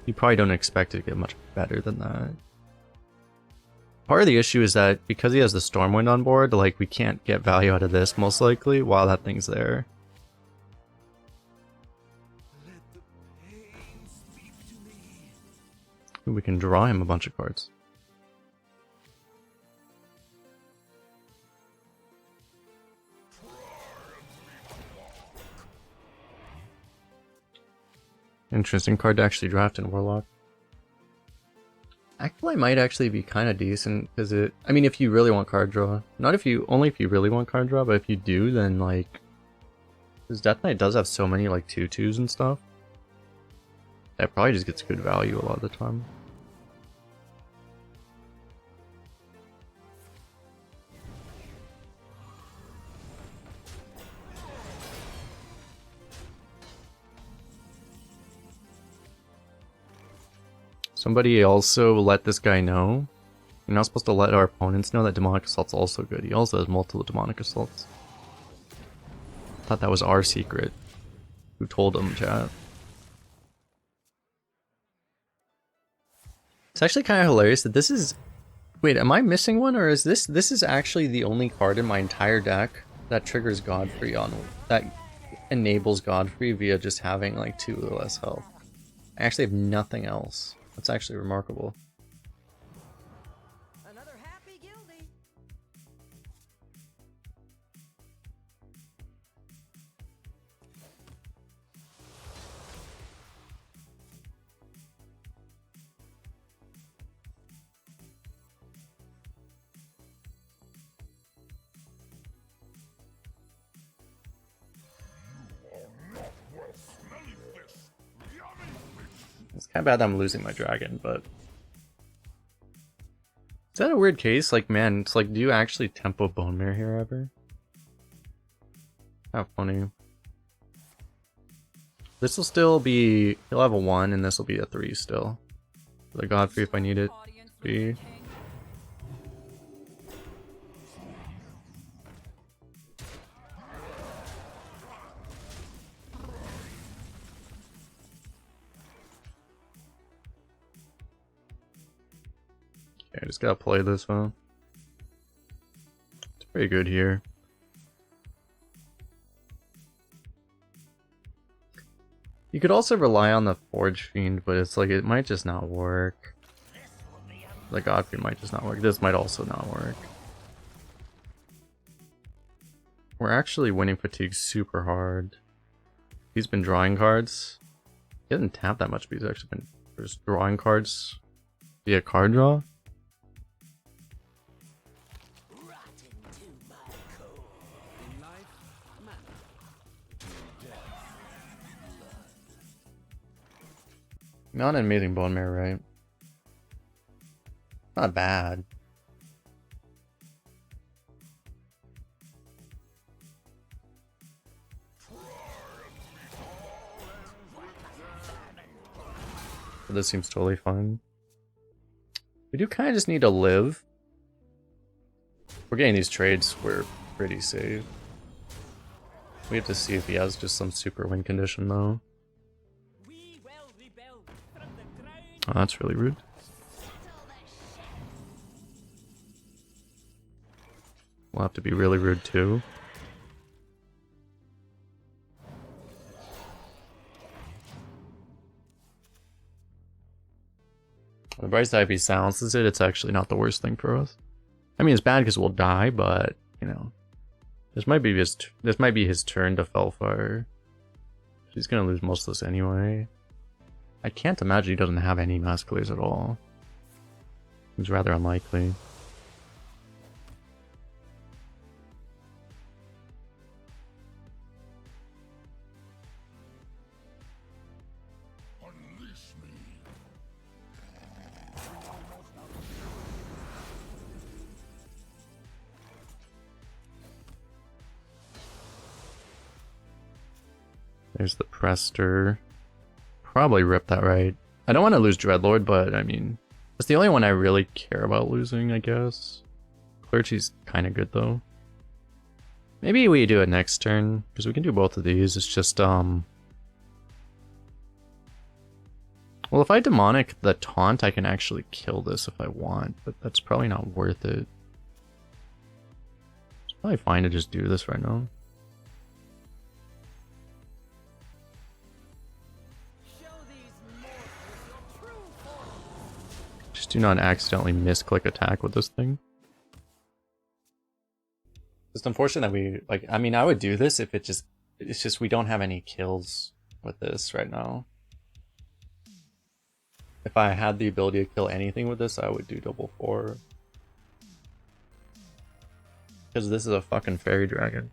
you probably don't expect it to get much better than that. Part of the issue is that because he has the Stormwind on board, like, we can't get value out of this most likely while that thing's there. Ooh, we can draw him a bunch of cards. Interesting card to actually draft in Warlock. Actually, might actually be kind of decent because it. I mean, if you really want card draw, not if you only if you really want card draw, but if you do, then like, because Death Knight does have so many like 2/2s and stuff. That probably just gets good value a lot of the time. Somebody also let this guy know. You're not supposed to let our opponents know that Demonic Assault's also good. He also has multiple Demonic Assaults. Thought that was our secret. Who told him, chat? It's actually kind of hilarious that this is... Wait, am I missing one? Or is this... This is actually the only card in my entire deck that triggers Godfrey on... That enables Godfrey via just having like 2 or less health. I actually have nothing else. That's actually remarkable. Another happy guildie. It's kind of bad that I'm losing my dragon, but... Is that a weird case? Like, man, it's like, do you actually tempo Bone Mirror here ever? How funny. This will still be... He'll have a 1, and this will be a 3 still. For the Godfrey if I need it. Be. I just gotta play this one. It's pretty good here. You could also rely on the Forge Fiend, but it's like it might just not work. The Godfrey might just not work. This might also not work. We're actually winning fatigue super hard. He's been drawing cards. He hasn't tapped that much, but he's actually been just drawing cards via card draw. Not an amazing Bone Mirror, right? Not bad. But this seems totally fine. We do kind of just need to live. We're getting these trades, we're pretty safe. We have to see if he has just some super win condition though. Oh, that's really rude. We'll have to be really rude too. The Bryce if he silences it, it's actually not the worst thing for us. I mean, it's bad because we'll die, but you know, this might be his turn to Felfire. He's gonna lose most of this anyway. I can't imagine he doesn't have any Masquerades at all. It's rather unlikely. There's the Prestor. Probably rip that right. I don't want to lose Dreadlord, but I mean, it's the only one I really care about losing, I guess. Clergy's kind of good though. Maybe we do it next turn, because we can do both of these. It's just, well, if I demonic the taunt, I can actually kill this if I want, but that's probably not worth it. It's probably fine to just do this right now. Just do not accidentally misclick attack with this thing. It's unfortunate that we, like, I mean, I would do this if it's just we don't have any kills with this right now. If I had the ability to kill anything with this, I would do double 4. Because this is a fucking fairy dragon.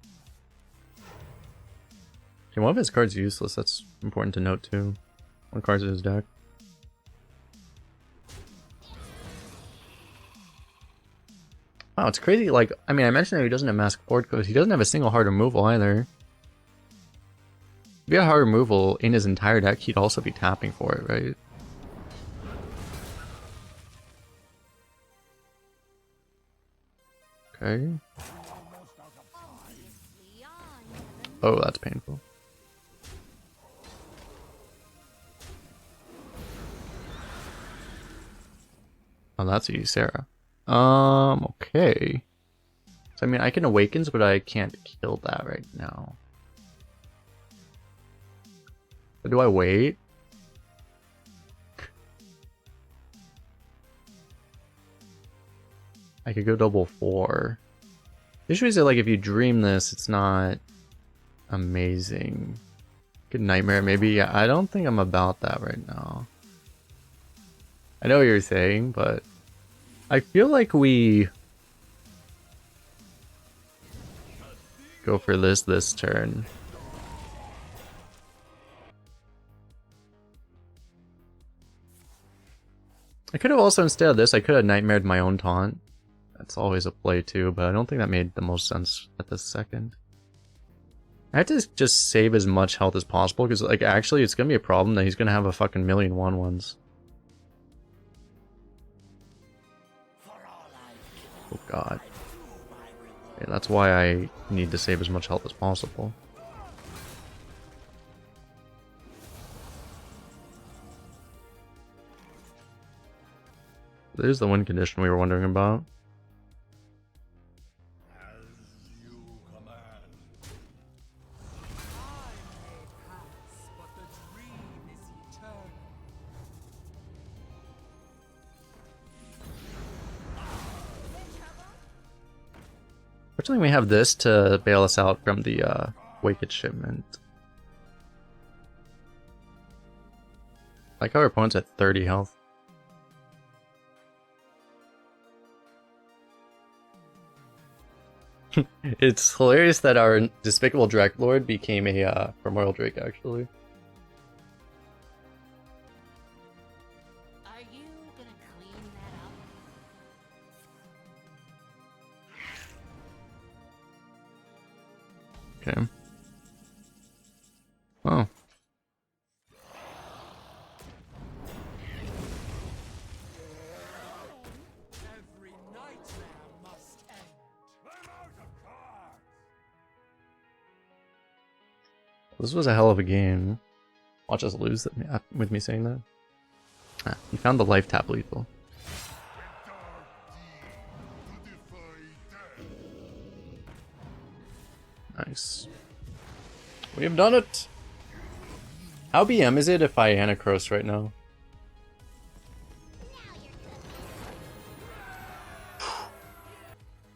Okay, one of his cards is useless, that's important to note too. One card's in his deck. Wow, it's crazy, like, I mean, I mentioned that he doesn't have Mask Forward because he doesn't have a single hard removal either. If he had hard removal in his entire deck, he'd also be tapping for it, right? Okay. Oh, that's painful. Oh, that's easy, Sarah. Okay. So, I mean, I can Awakens, but I can't kill that right now. But do I wait? I could go double 4. The issue is that, like, if you dream this, it's not amazing. Good Nightmare, maybe. Yeah, I don't think I'm about that right now. I know what you're saying, but I feel like we go for this turn. I could have also, instead of this, I could have Nightmared my own taunt. That's always a play too, but I don't think that made the most sense at this second. I have to just save as much health as possible, because, like, actually it's gonna be a problem that he's gonna have a fucking million 1/1s. Oh god. Yeah, that's why I need to save as much health as possible. There's the win condition we were wondering about. Fortunately, we have this to bail us out from the Wicked Shipment. Like how our opponent's at 30 health. It's hilarious that our Despicable Dreadlord became a Primordial Drake, actually. Are you gonna clean that up? Okay. Oh. Every nightmare must end. This was a hell of a game. Watch us lose with me saying that. Ah, you found the life tap lethal. Nice. We have done it! How BM is it if I Anacross right now?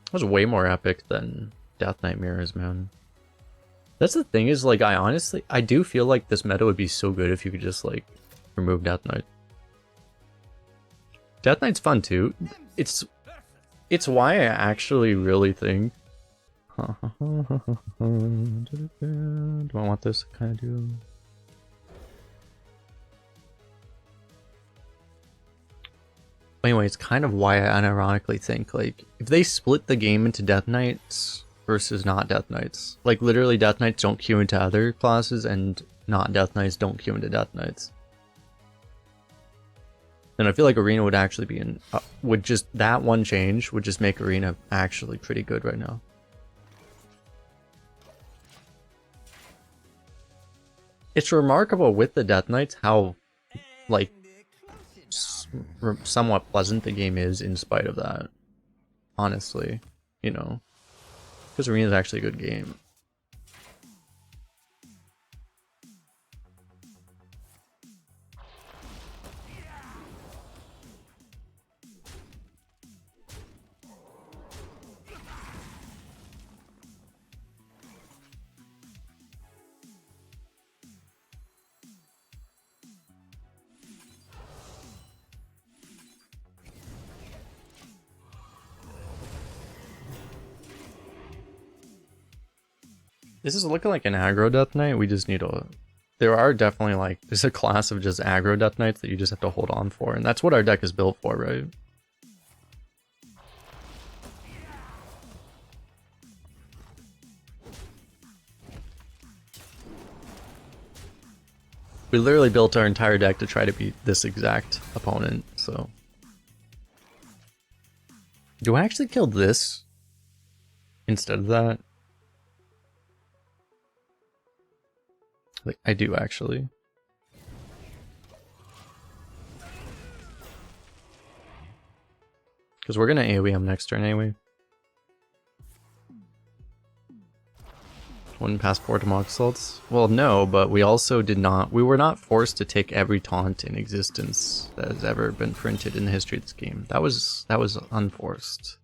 It was way more epic than Death Knight Mirrors, man. That's the thing is, like, I do feel like this meta would be so good if you could just, like, remove Death Knight. Death Knight's fun, too. It's why I actually really think... Do I want this to kind of do... Anyway, it's kind of why I unironically think, like, if they split the game into Death Knights versus not Death Knights, like, literally Death Knights don't queue into other classes, and not Death Knights don't queue into Death Knights, then I feel like Arena would actually be in... would just... that one change would just make Arena actually pretty good right now. It's remarkable with the Death Knights how, like, somewhat pleasant the game is in spite of that. Honestly, you know, because Arena is actually a good game. This is looking like an aggro Death Knight. We just need a... There are definitely, like... There's a class of just aggro Death Knights that you just have to hold on for. And that's what our deck is built for, right? We literally built our entire deck to try to beat this exact opponent, so... Do I actually kill this instead of that? Like, I do actually. Because we're gonna AoE him next turn anyway. One passport to Moxalts? Well, no, but we also did not... We were not forced to take every taunt in existence that has ever been printed in the history of this game. That was unforced.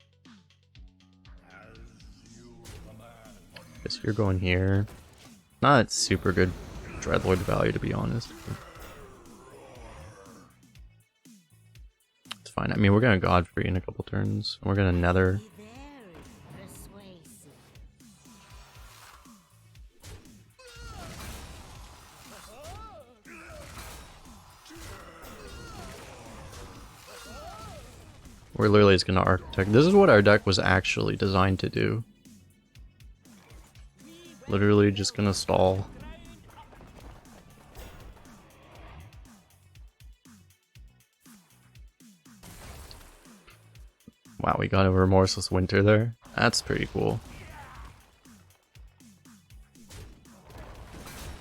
Guess you're going here. Not super good Dreadlord value, to be honest. It's fine. I mean, we're gonna Godfrey in a couple turns. And we're gonna Nether. We're literally just gonna Architect. This is what our deck was actually designed to do. Literally just gonna stall. Wow, we got a Remorseless Winter there. That's pretty cool.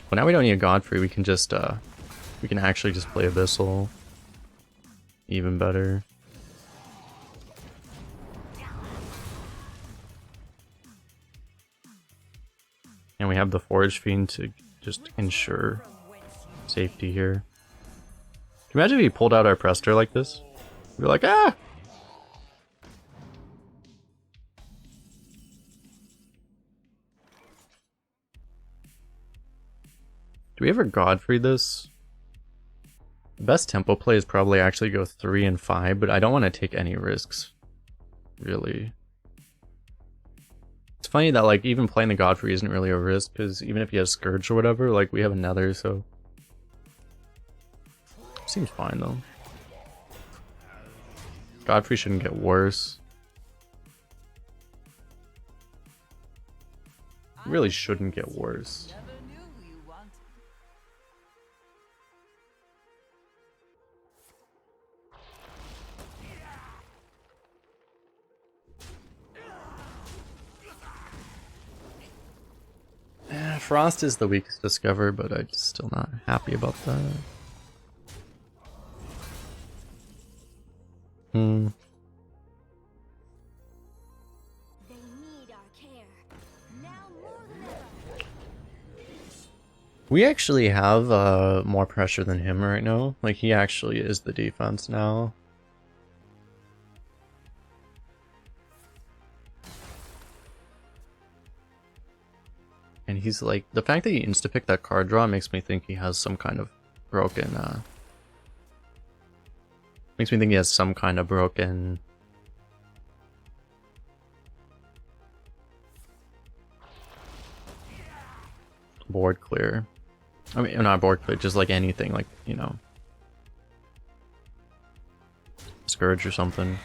But now we don't need a Godfrey, we can just we can actually just play Abyssal. Even better. And we have the Forge Fiend to just ensure safety here. Can you imagine if he pulled out our Prestor like this? We'd be like, ah! Do we ever Godfrey this? The best tempo play is probably actually go 3 and 5, but I don't want to take any risks. Really. It's funny that, like, even playing the Godfrey isn't really a risk, because even if he has Scourge or whatever, like, we have another, so... Seems fine, though. Godfrey shouldn't get worse. Really shouldn't get worse. Frost is the weakest Discover, but I'm still not happy about that. They need our care. Now more than ever. We actually have more pressure than him right now. Like, he actually is the defense now. And he's like, the fact that he insta-picked that card draw makes me think he has some kind of broken, makes me think he has some kind of broken board clear. I mean, not board clear, just like anything, like, you know, Scourge or something.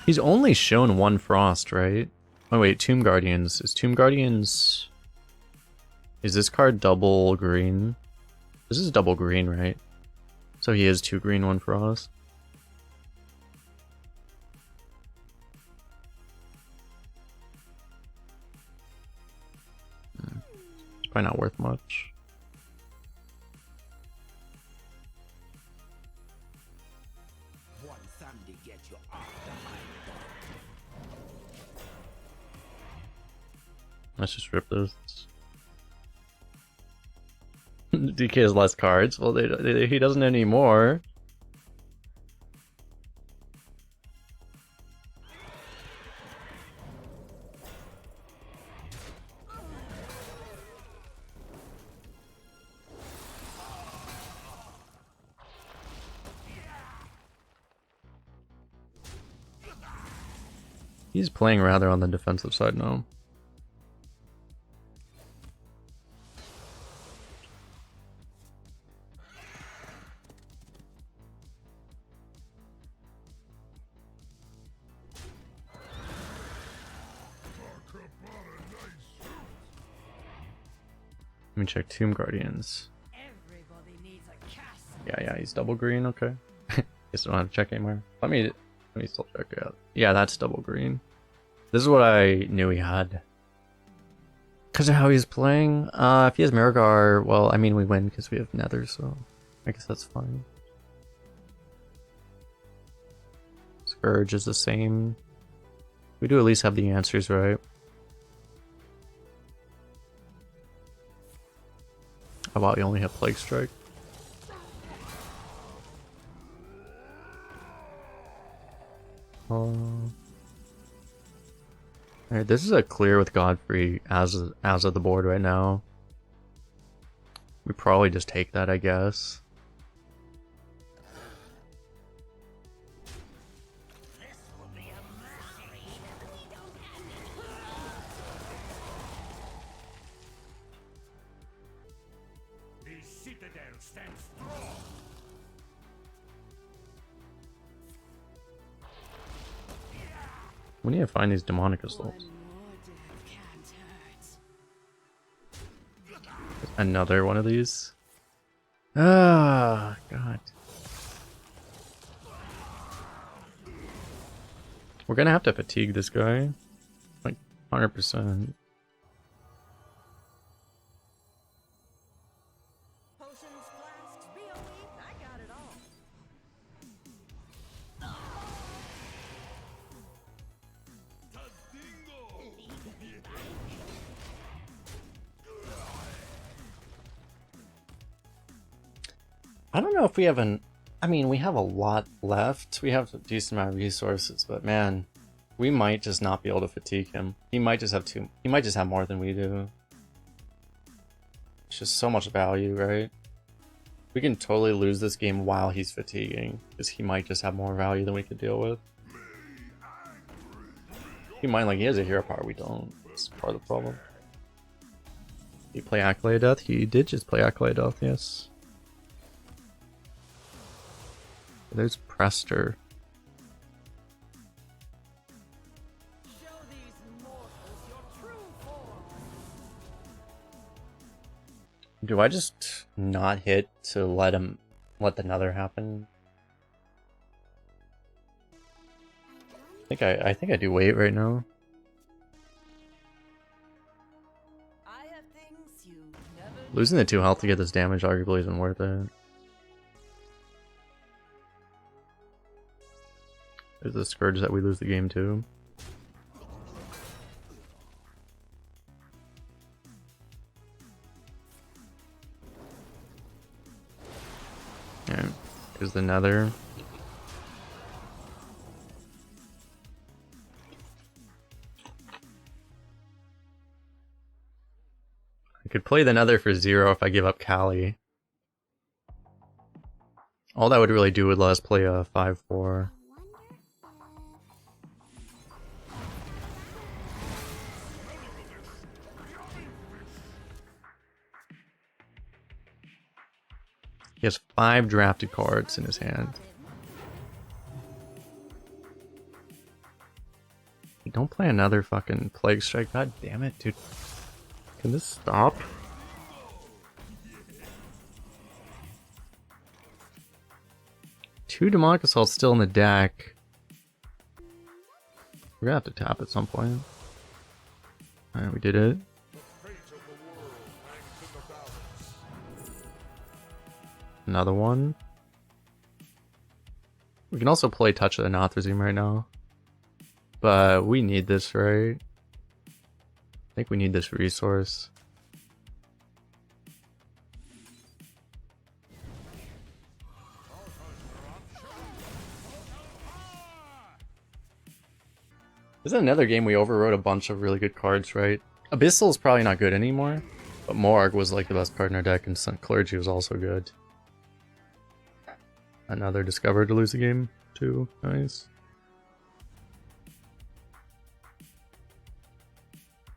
He's only shown one Frost, right? Oh wait, Tomb Guardians. Is Tomb Guardians... Is this card double green? This is double green, right? So he has 2 green, 1 Frost. It's probably not worth much. One Sunday get you off the mind. Let's just rip this. DK has less cards. Well, he doesn't anymore. He's playing rather on the defensive side now. Let me check Tomb Guardians. Everybody needs a cast. Yeah, he's double green, okay. Guess I don't have to check anymore. Let me still check it out. Yeah, that's double green. This is what I knew he had. Because of how he's playing. If he has Miragar, well, I mean, we win because we have Nether, so I guess that's fine. Scourge is the same. We do at least have the answers, right? How about we only have Plague Strike? Alright, this is a clear with Godfrey as of the board right now. We probably just take that, I guess. The citadel stands strong. We need to find these demonic One assaults. more death can't hurt. Another one of these. Ah, God. We're gonna have to fatigue this guy. Like, 100%. Potions, flasks, BOE, I got it all. I don't know if we have an... I mean, we have a lot left. We have a decent amount of resources, but man, we might just not be able to fatigue him. He might just have too... He might just have more than we do. It's just so much value, right? We can totally lose this game while he's fatiguing, because he might just have more value than we could deal with. He might, like, he has a hero power, we don't. That's part of the problem. Did he play Accolade Death? He did just play Accolade Death, yes. There's Prestor. Show these mortals your true form. Do I just not hit to let the Nether happen? I think I do wait right now. I have things you never Losing the 2 health to get this damage arguably isn't worth it. There's a Scourge that we lose the game to. Yeah, here's the Nether. Could play the Nether for 0 if I give up Kali. All that would really do would let us play a 5-4. He has 5 drafted cards in his hand. Don't play another fucking Plague Strike. God damn it, dude. Can this stop? Two Demonic Assaults still in the deck. We're gonna have to tap at some point. Alright, we did it. Another one. We can also play Touch of the Nothrazim right now. But we need this, right? I think we need this resource. This is another game we overrode a bunch of really good cards, right? Abyssal is probably not good anymore, but Morg was like the best card in our deck, and Sun Clergy was also good. Another Discover to lose the game, too. Nice.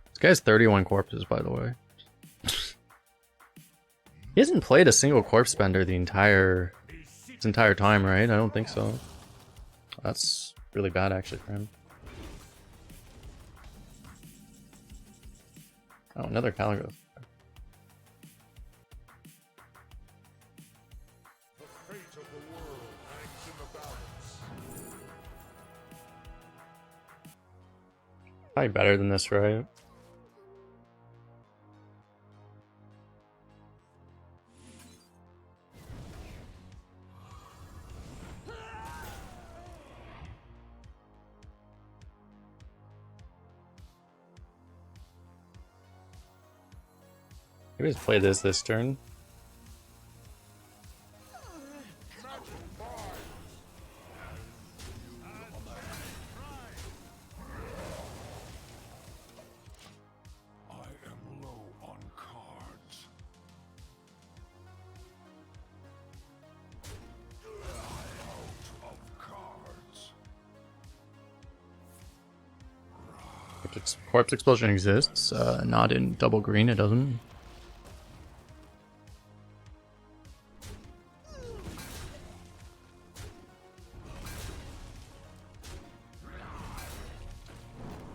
This guy's 31 corpses, by the way. He hasn't played a single corpse spender his entire time, right? I don't think so. That's really bad, actually, for him. Oh, another Caligos. Probably better than this, right? Maybe just play this turn. Corpse Explosion exists, not in double green, it doesn't.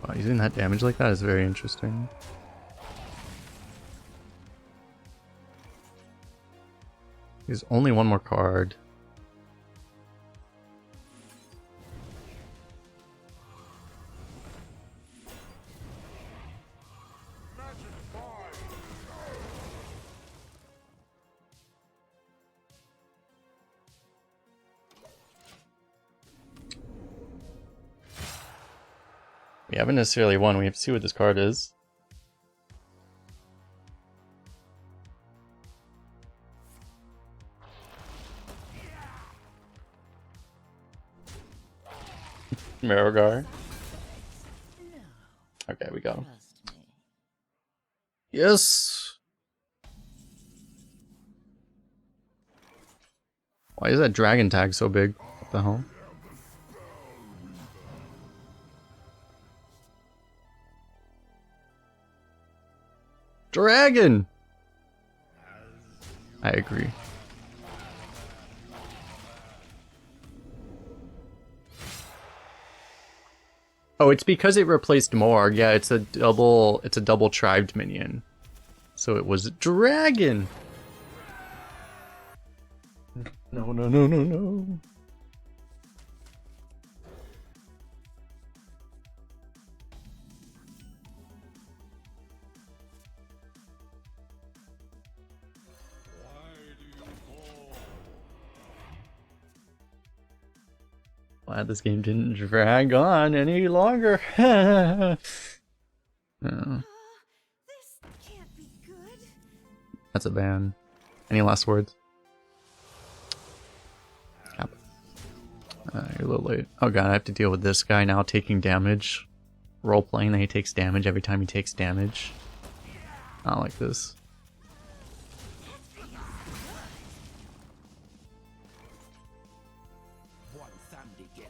Wow, using that damage like that is very interesting. There's only one more card. We haven't necessarily won, we have to see what this card is. Marogar. Okay, we got him. Yes! Why is that dragon tag so big? What the hell? Dragon! I agree. Oh, it's because it replaced Morg. Yeah, it's a double tribed minion. So it was dragon. No, no, no, no, no. Glad this game didn't drag on any longer. No. This can't be good. That's a ban. Any last words? Cap. You're a little late. Oh god, I have to deal with this guy now taking damage. Role playing that he takes damage every time he takes damage. I don't like this.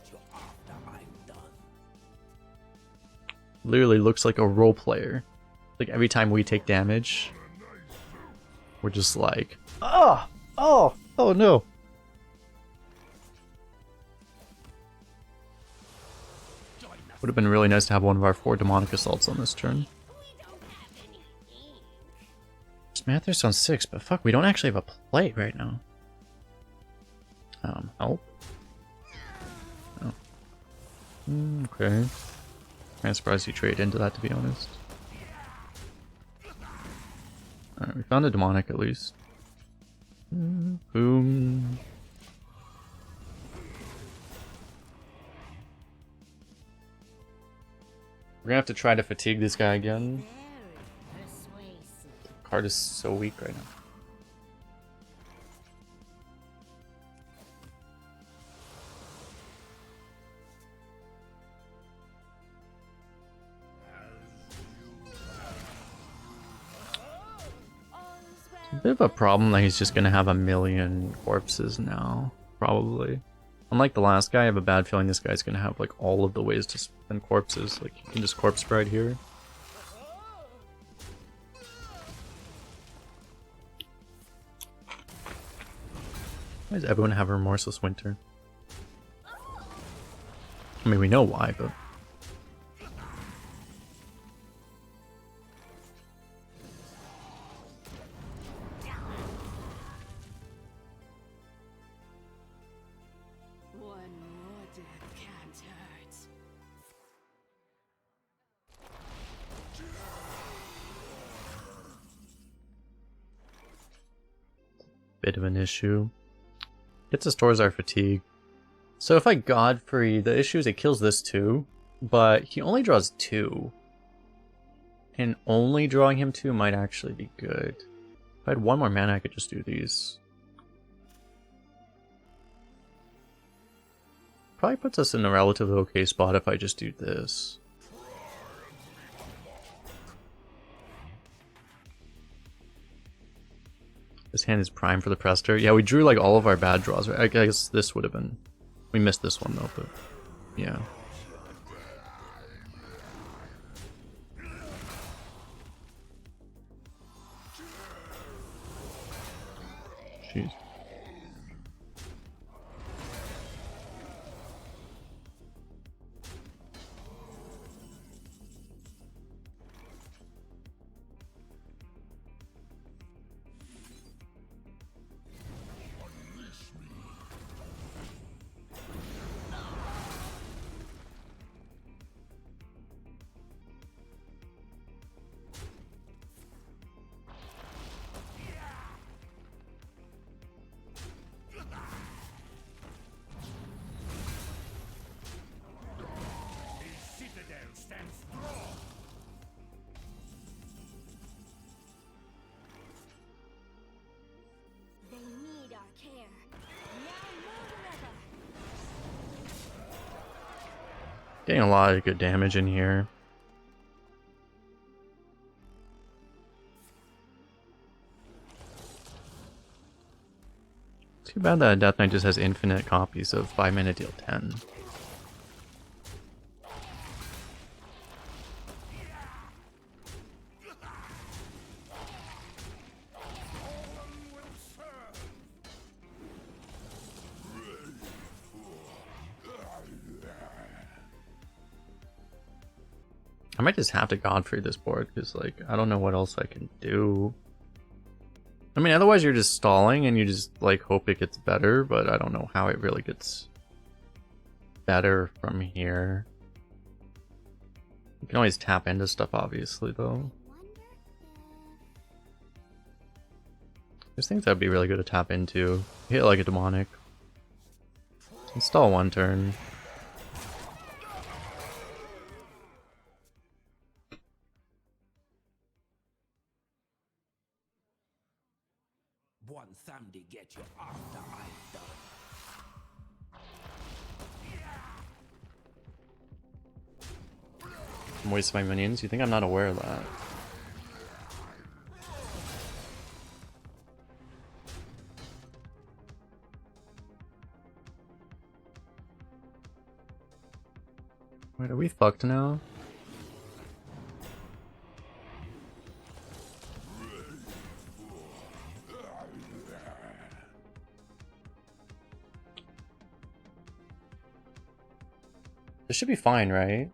get you after I'm done. Literally looks like a role player. Like every time we take damage, we're just like, oh, oh, oh no. Would have been really nice to have one of our 4 demonic assaults on this turn. Smathers on 6, but fuck, we don't actually have a play right now. Help? Oh. Okay. I'm surprised you trade into that, to be honest. Alright, we found a demonic at least. Boom. We're gonna have to try to fatigue this guy again. Very persuasive. The card is so weak right now. A bit of a problem that he's just gonna have a million corpses now, probably. Unlike the last guy, I have a bad feeling this guy's gonna have like all of the ways to spend corpses. Like you can just corpse right here. Why does everyone have a remorseless winter? I mean, we know why, but... One more death can't hurt. Bit of an issue. Gets us towards our fatigue. So if I Godfrey, the issue is it kills this too, but he only draws 2. And only drawing him 2 might actually be good. If I had 1 more mana, I could just do these. Probably puts us in a relatively okay spot if I just do this. This hand is prime for the Prestor. Yeah, we drew like all of our bad draws, right? I guess this would have been... We missed this one though, but... Yeah. Jeez. They need our care. Now more than ever. Getting a lot of good damage in here. Too bad that Death Knight just has infinite copies of 5 mana deal 10. I might just have to Godfrey this board, because, like, I don't know what else I can do. I mean, otherwise you're just stalling and you just, like, hope it gets better, but I don't know how it really gets better from here. You can always tap into stuff, obviously, though. There's things that would be really good to tap into. Hit, like, a demonic. Install 1 turn. One Sunday get you after I'm done. I'm wasting my minions? You think I'm not aware of that? Wait, are we fucked now? This should be fine, right?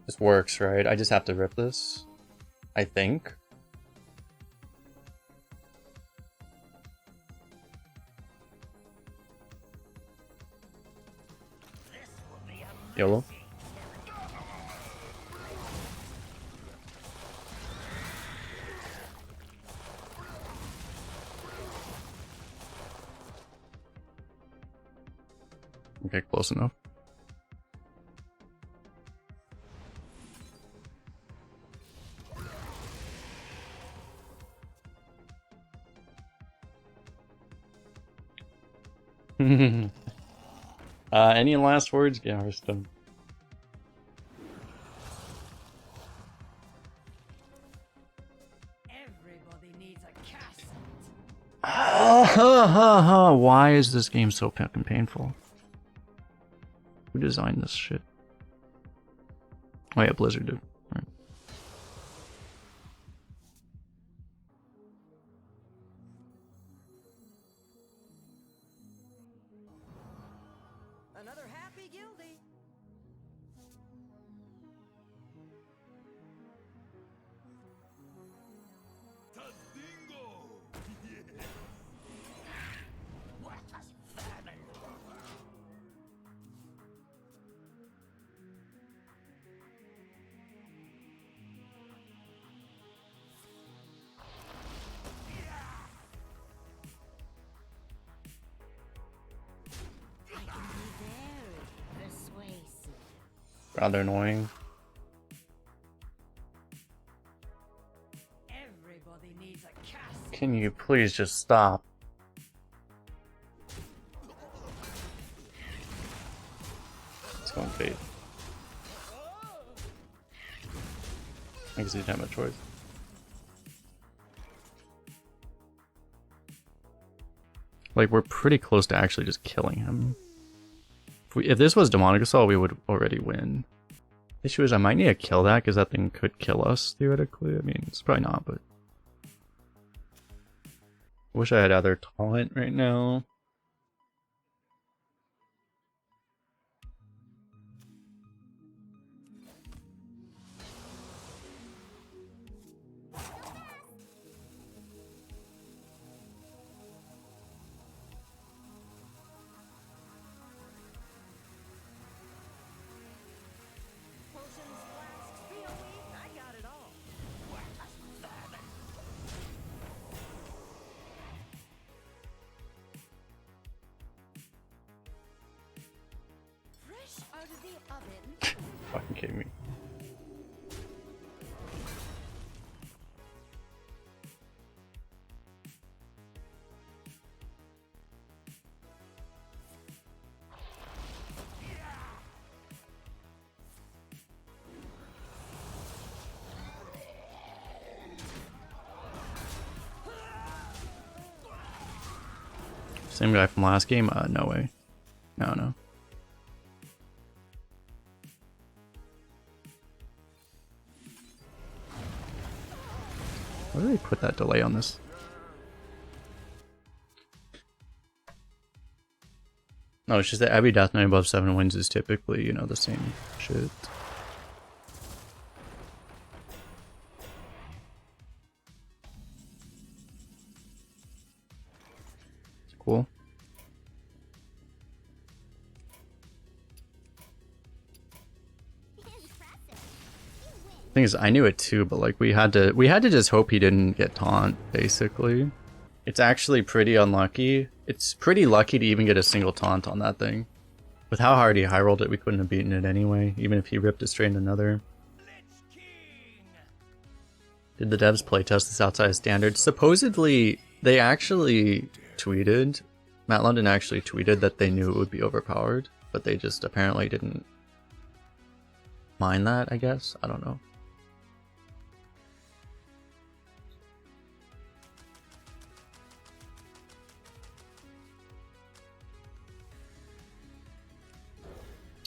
This works, right? I just have to rip this, I think. YOLO. Okay, close enough. Any last words? Yeah, Hearthstone. Everybody needs a cast. Why is this game so fucking painful? Who designed this shit? Oh yeah, Blizzard did. Right. Another happy guildie. Rather annoying. Everybody needs a cast. Can you please just stop? It's going fade. I guess he didn't have a choice. Like, we're pretty close to actually just killing him. If this was Demonic Assault, we would already win. The issue is I might need to kill that because that thing could kill us, theoretically. I mean, it's probably not, but... I wish I had other taunt right now. Potions, flasks, PoE, I got it all. Fresh out of the oven. Fucking kidding me. Same guy from last game? No way. No. Why did they put that delay on this? No, it's just that every Death Knight above 7 wins is typically, you know, the same shit. Cool. Thing is, I knew it too, but like we had to just hope he didn't get taunt, basically. It's actually pretty unlucky. It's pretty lucky to even get a single taunt on that thing. With how hard he high rolled it, we couldn't have beaten it anyway, even if he ripped it straight into another. Lich King. Did the devs playtest this outside of standard? Supposedly, they actually tweeted, Matt London actually tweeted that they knew it would be overpowered, but they just apparently didn't mind that, I guess. I don't know.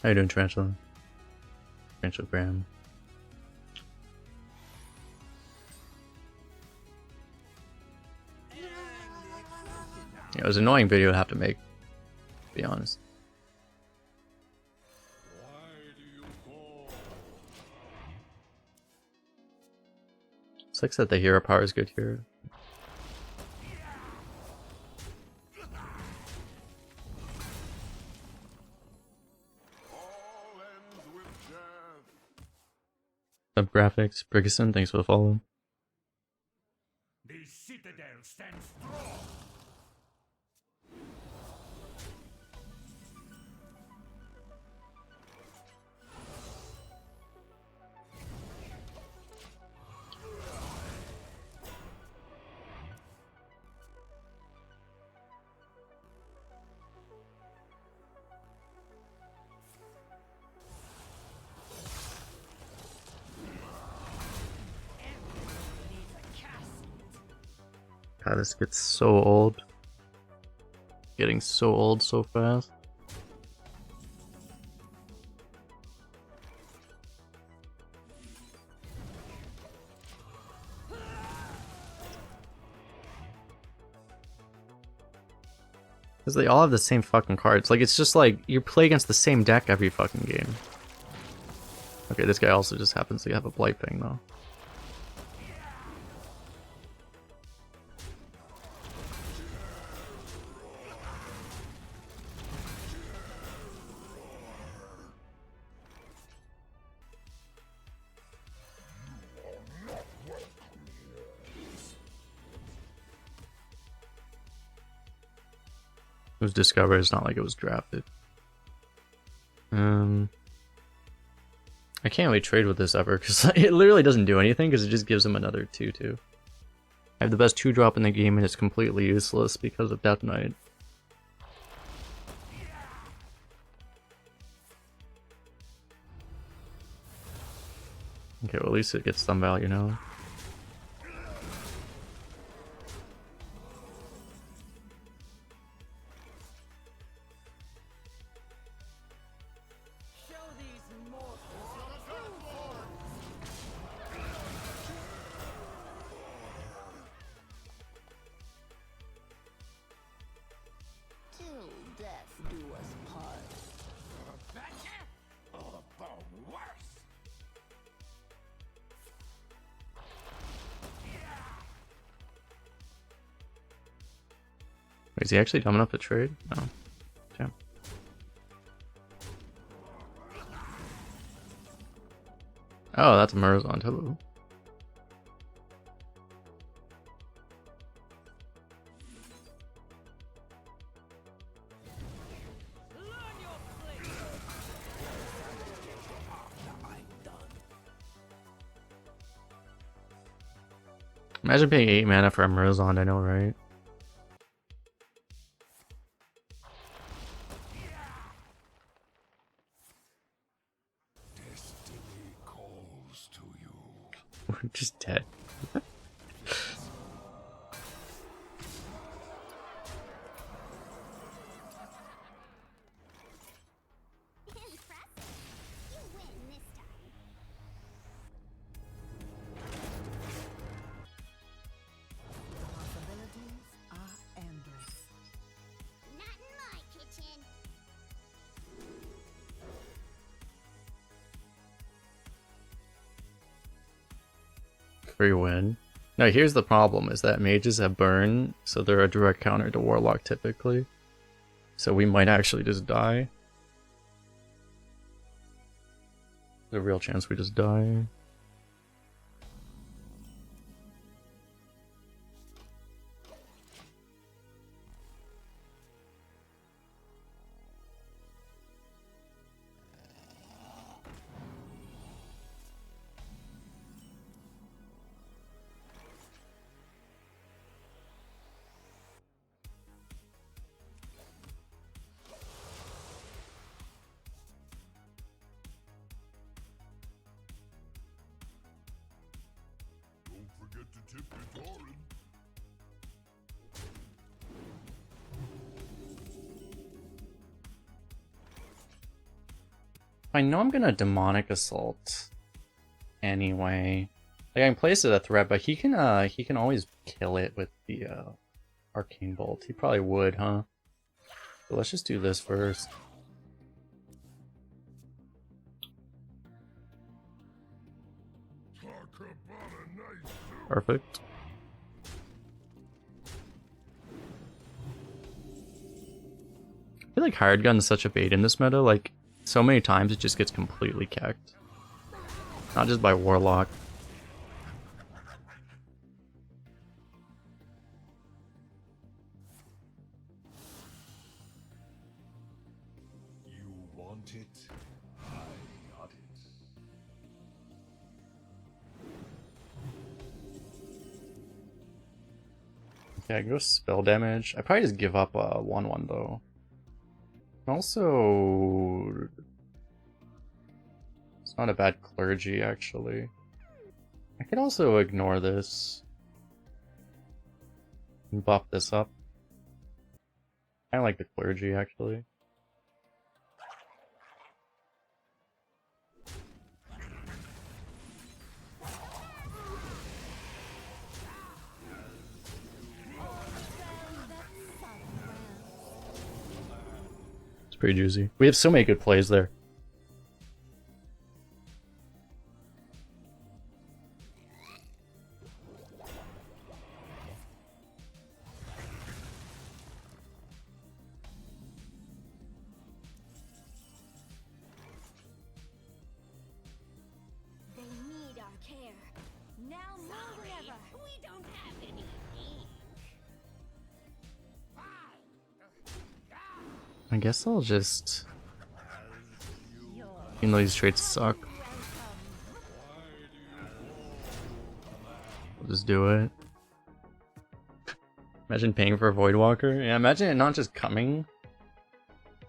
How you doing, Tarantula? Tarantula Graham. Yeah, it was an annoying video to have to make, to be honest. Sucks that the hero power is good here. Sub graphics, Briggerson, thanks for the follow. The citadel stands strong. God, this gets so old. Getting so old so fast. Because they all have the same fucking cards. Like, it's just like, you play against the same deck every fucking game. Okay, this guy also just happens to have a Blight thing, though. It was discovered, it's not like it was drafted. I can't really trade with this ever, because it literally doesn't do anything, because it just gives him another 2/2. I have the best 2-drop in the game, and it's completely useless because of Death Knight. Okay, well at least it gets some value now. Show these mortals your true form. Till death do us part. Better or for worse? Wait, is he actually dumb enough to trade? No. Damn. Oh, that's Murzon. Hello. Learn your place. Imagine paying 8 mana for a Murzon, I know, right? Destiny calls to you. We're just dead. Impressive. You win this time. Possibilities are endless. Not in my kitchen. Free win. Now here's the problem, is that mages have burn, so they're a direct counter to Warlock typically. So we might actually just die. There's a real chance we just die. Don't forget to tip your Torin. I know I'm gonna demonic assault anyway. Like I can place it a threat, but he can always kill it with the arcane bolt. He probably would, huh? So let's just do this first. Perfect. I feel like Hired Gun is such a bait in this meta, like so many times it just gets completely cacked. Not just by Warlock. You want it? I got it. Yeah, go spell damage. I probably just give up a 1/1 though. Also, it's not a bad clergy actually. I could also ignore this and buff this up. I like the clergy actually. It's pretty juicy. We have so many good plays there. They need our care. Now more than ever. We don't have any ink. I guess I'll just... Even though these traits suck. I'll just do it. Imagine paying for a Voidwalker. Yeah, imagine it not just coming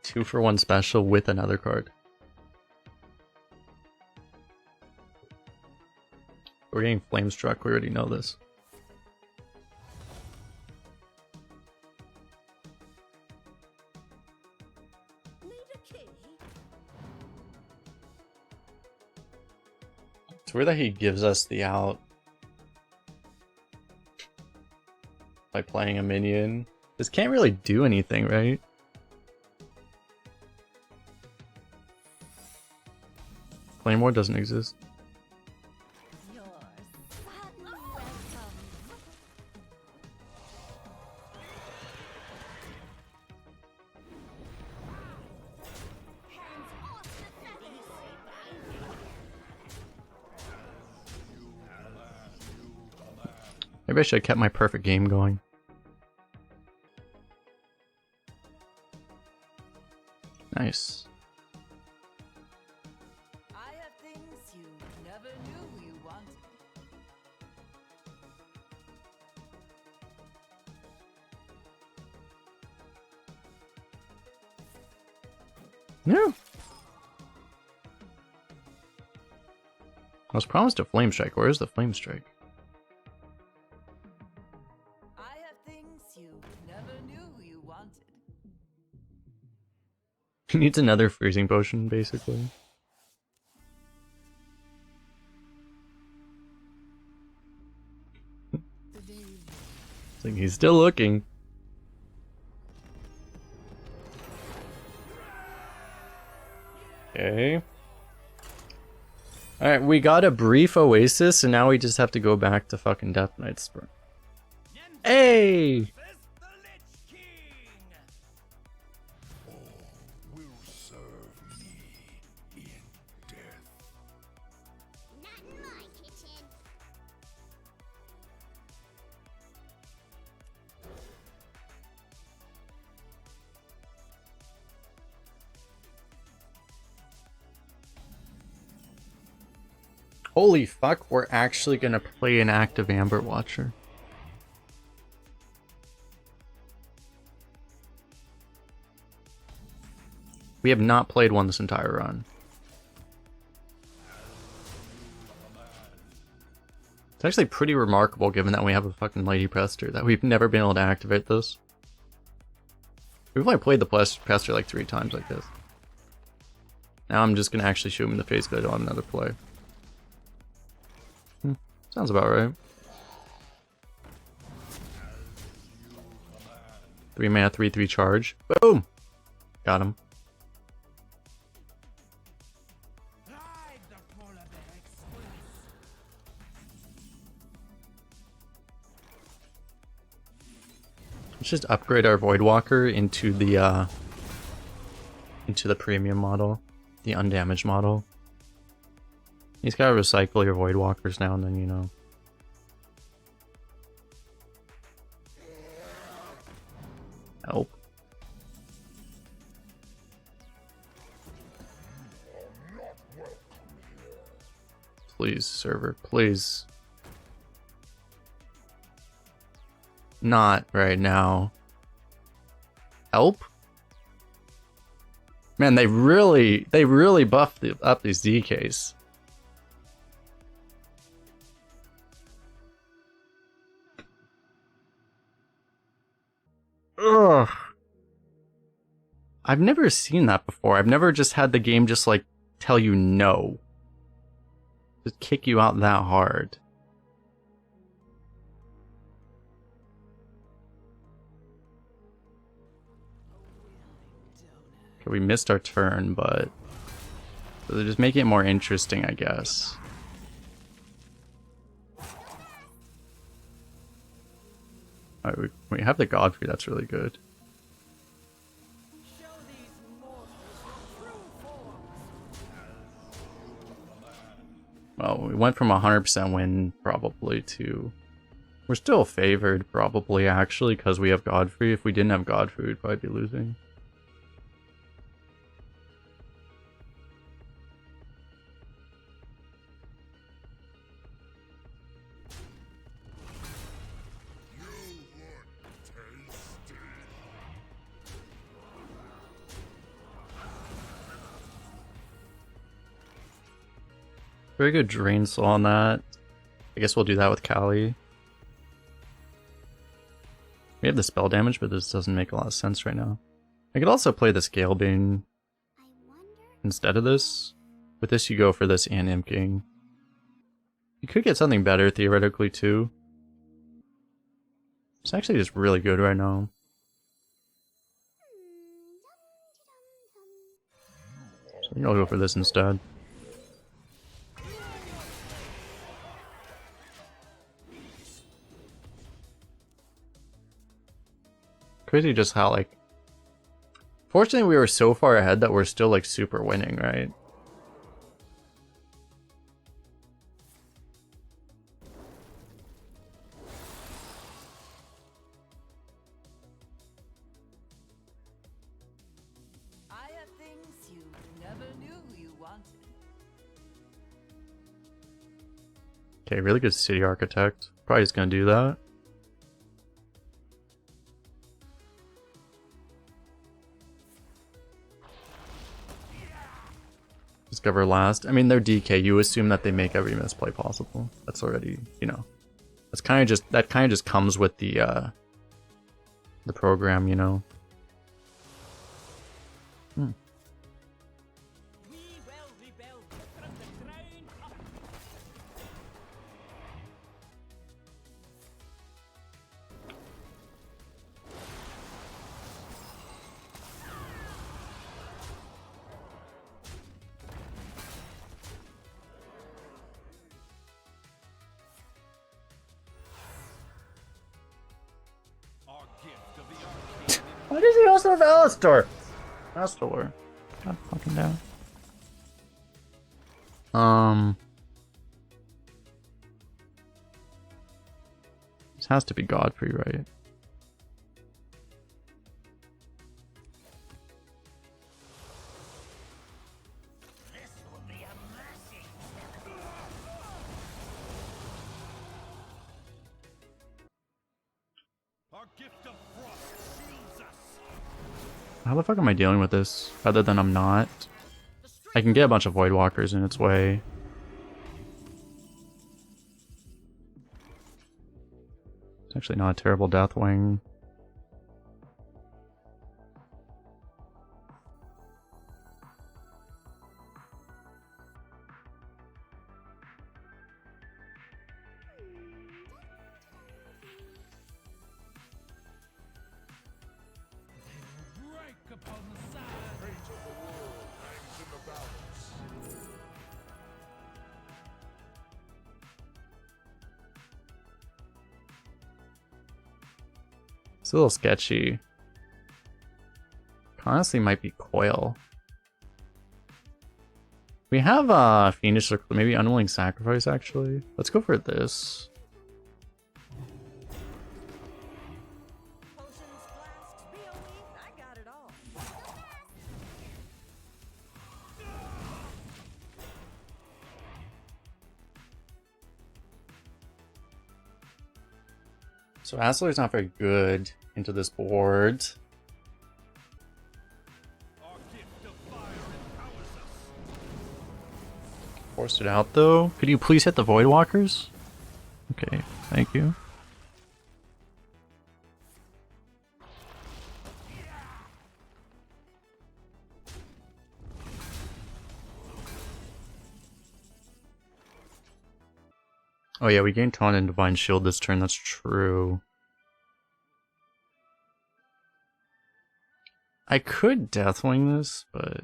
2-for-1 special with another card. We're getting Flame Struck, we already know this. It's weird that he gives us the out by playing a minion. This can't really do anything, right? Flame Ward doesn't exist. Yours. Welcome. Hands off the feathers. Maybe I should have kept my perfect game going. Nice. I have things you never knew you wanted. Yeah. I was promised a Flame Strike. Where is the Flame Strike? I have things you never knew you wanted. He needs another freezing potion, basically. It's like he's still looking. Okay. Alright, we got a brief oasis, and now we just have to go back to fucking Death Knight Sprint. Hey! Prestor Lich King! Will serve me in death. Not in my kitchen. Holy fuck, we're actually gonna play an active Amber Watcher. We have not played one this entire run. It's actually pretty remarkable given that we have a fucking Lady Prestor, that we've never been able to activate this. We've only played the Prestor like 3 times like this. Now I'm just gonna actually shoot him in the face because I don't have another play. Sounds about right. 3 mana, 3/3 charge. Boom! Got him. Ride the polar bear express. Let's just upgrade our Voidwalker into the premium model, the undamaged model. He's gotta recycle your Voidwalkers now and then, you know. Help. Please, server, please. Not right now. Help? Man, they really buffed up these DKs. Ugh. I've never seen that before. I've never just had the game just like tell you no. Just kick you out that hard. Okay, we missed our turn, but so they're just making it more interesting, I guess. Alright, we have the Godfrey, that's really good. Show these mortals your true forms. Well, we went from 100% win probably to... We're still favored probably actually because we have Godfrey. If we didn't have Godfrey, we'd probably be losing. Very good Drain Soul on that. I guess we'll do that with Kali. We have the spell damage, but this doesn't make a lot of sense right now. I could also play the Scale Bane instead of this. With this, you go for this and Imp King. You could get something better theoretically too. It's actually just really good right now. So I think I'll go for this instead. Crazy just how, like... Fortunately, we were so far ahead that we're still, like, super winning, right? I have things you never knew you wanted. Okay, really good City Architect. Probably just gonna do that. Discover last. I mean, they're DK. You assume that they make every misplay possible. That's already, you know, that's kind of just comes with the program, you know. We will rebuild from the ground up. Our gift of the arcane. Why does he also have Alistar? Alistar. God fucking down. This has to be Godfrey, right? Our gift of frost shields us. How the fuck am I dealing with this? Other than I'm not. I can get a bunch of Voidwalkers in its way. It's actually not a terrible Deathwing. upon the sand. Fate of the world hangs in the balance. It's a little sketchy. Honestly, might be Coil. We have Fiendish Circle, maybe Unwilling Sacrifice actually. Let's go for this. Potions, flasks, BOE, I got it all. So Asler's not very good into this board. Our gift of fire empowers us. Forced it out though. Could you please hit the Voidwalkers? Okay, thank you. Oh yeah, we gained Taunt and Divine Shield this turn, that's true. I could Deathwing this, but...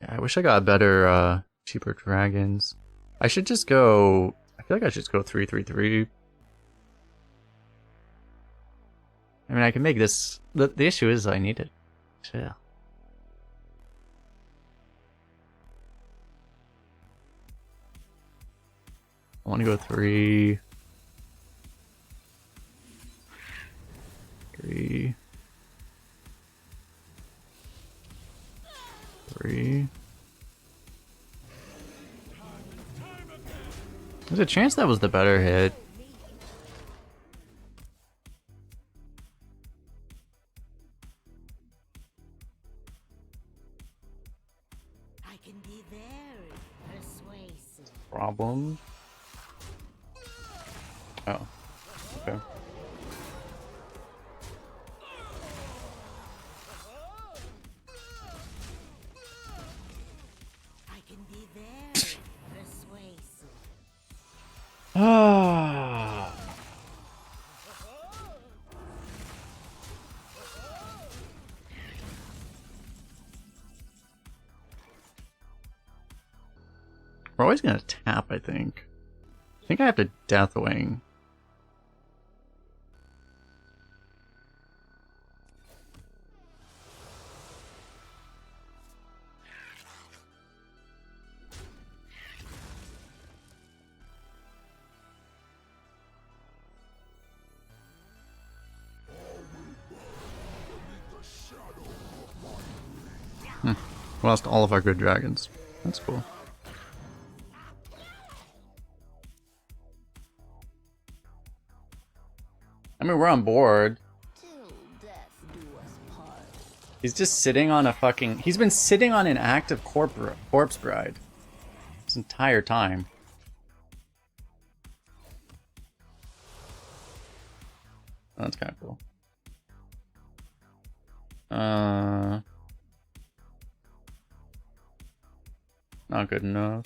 yeah, I wish I got better, cheaper dragons. I should just go... I feel like I should just go 3/3/3. I mean, I can make this... The issue is I need it. Yeah. I want to go 3. 3. 3. There's a chance that was the better hit. I can be very persuasive. Problem. Oh. Okay. I can be very persuasive. Ah. We're always gonna tap, I think. I think I have to Deathwing. We lost all of our good dragons. That's cool. I mean, we're on board. Till death do us part. He's just sitting on a fucking... He's been sitting on an active corpse bride this entire time. Oh, that's kind of cool. Not good enough.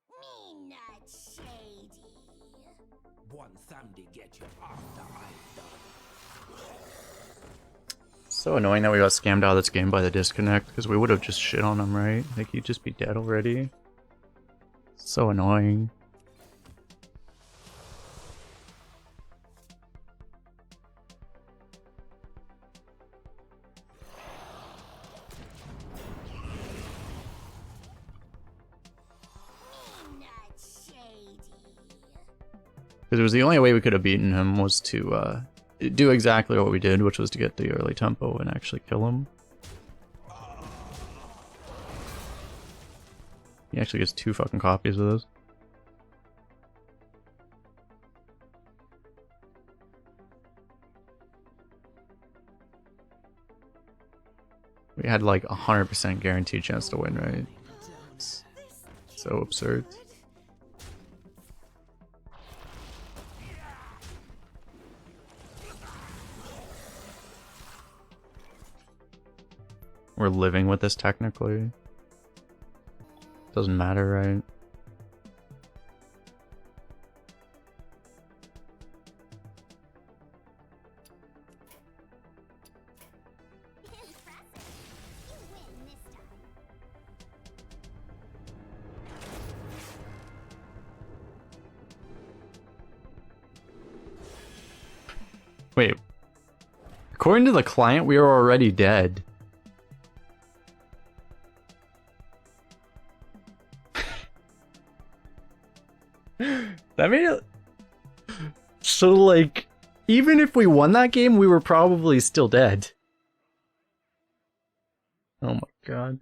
Me not shady. One Sunday get you after I've done. So annoying that we got scammed out of this game by the disconnect, because we would have just shit on him, right? Like, he'd just be dead already. So annoying. Me not shady. Because it was the only way we could have beaten him was to do exactly what we did, which was to get the early tempo and actually kill him. He actually gets 2 fucking copies of this. We had like 100% guaranteed chance to win, right? So absurd. We're living with this technically. Doesn't matter, right? Wait. According to the client, we are already dead. That made it... So, like, even if we won that game, we were probably still dead. Oh my god.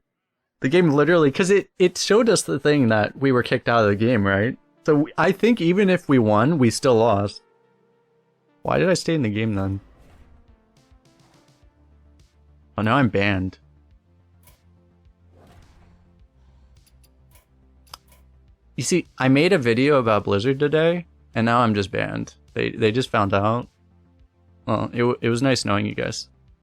The game literally... Because it showed us the thing that we were kicked out of the game, right? So I think even if we won, we still lost. Why did I stay in the game then? Oh, now I'm banned. You see, I made a video about Blizzard today, and now I'm just banned. They just found out. Well, it was nice knowing you guys.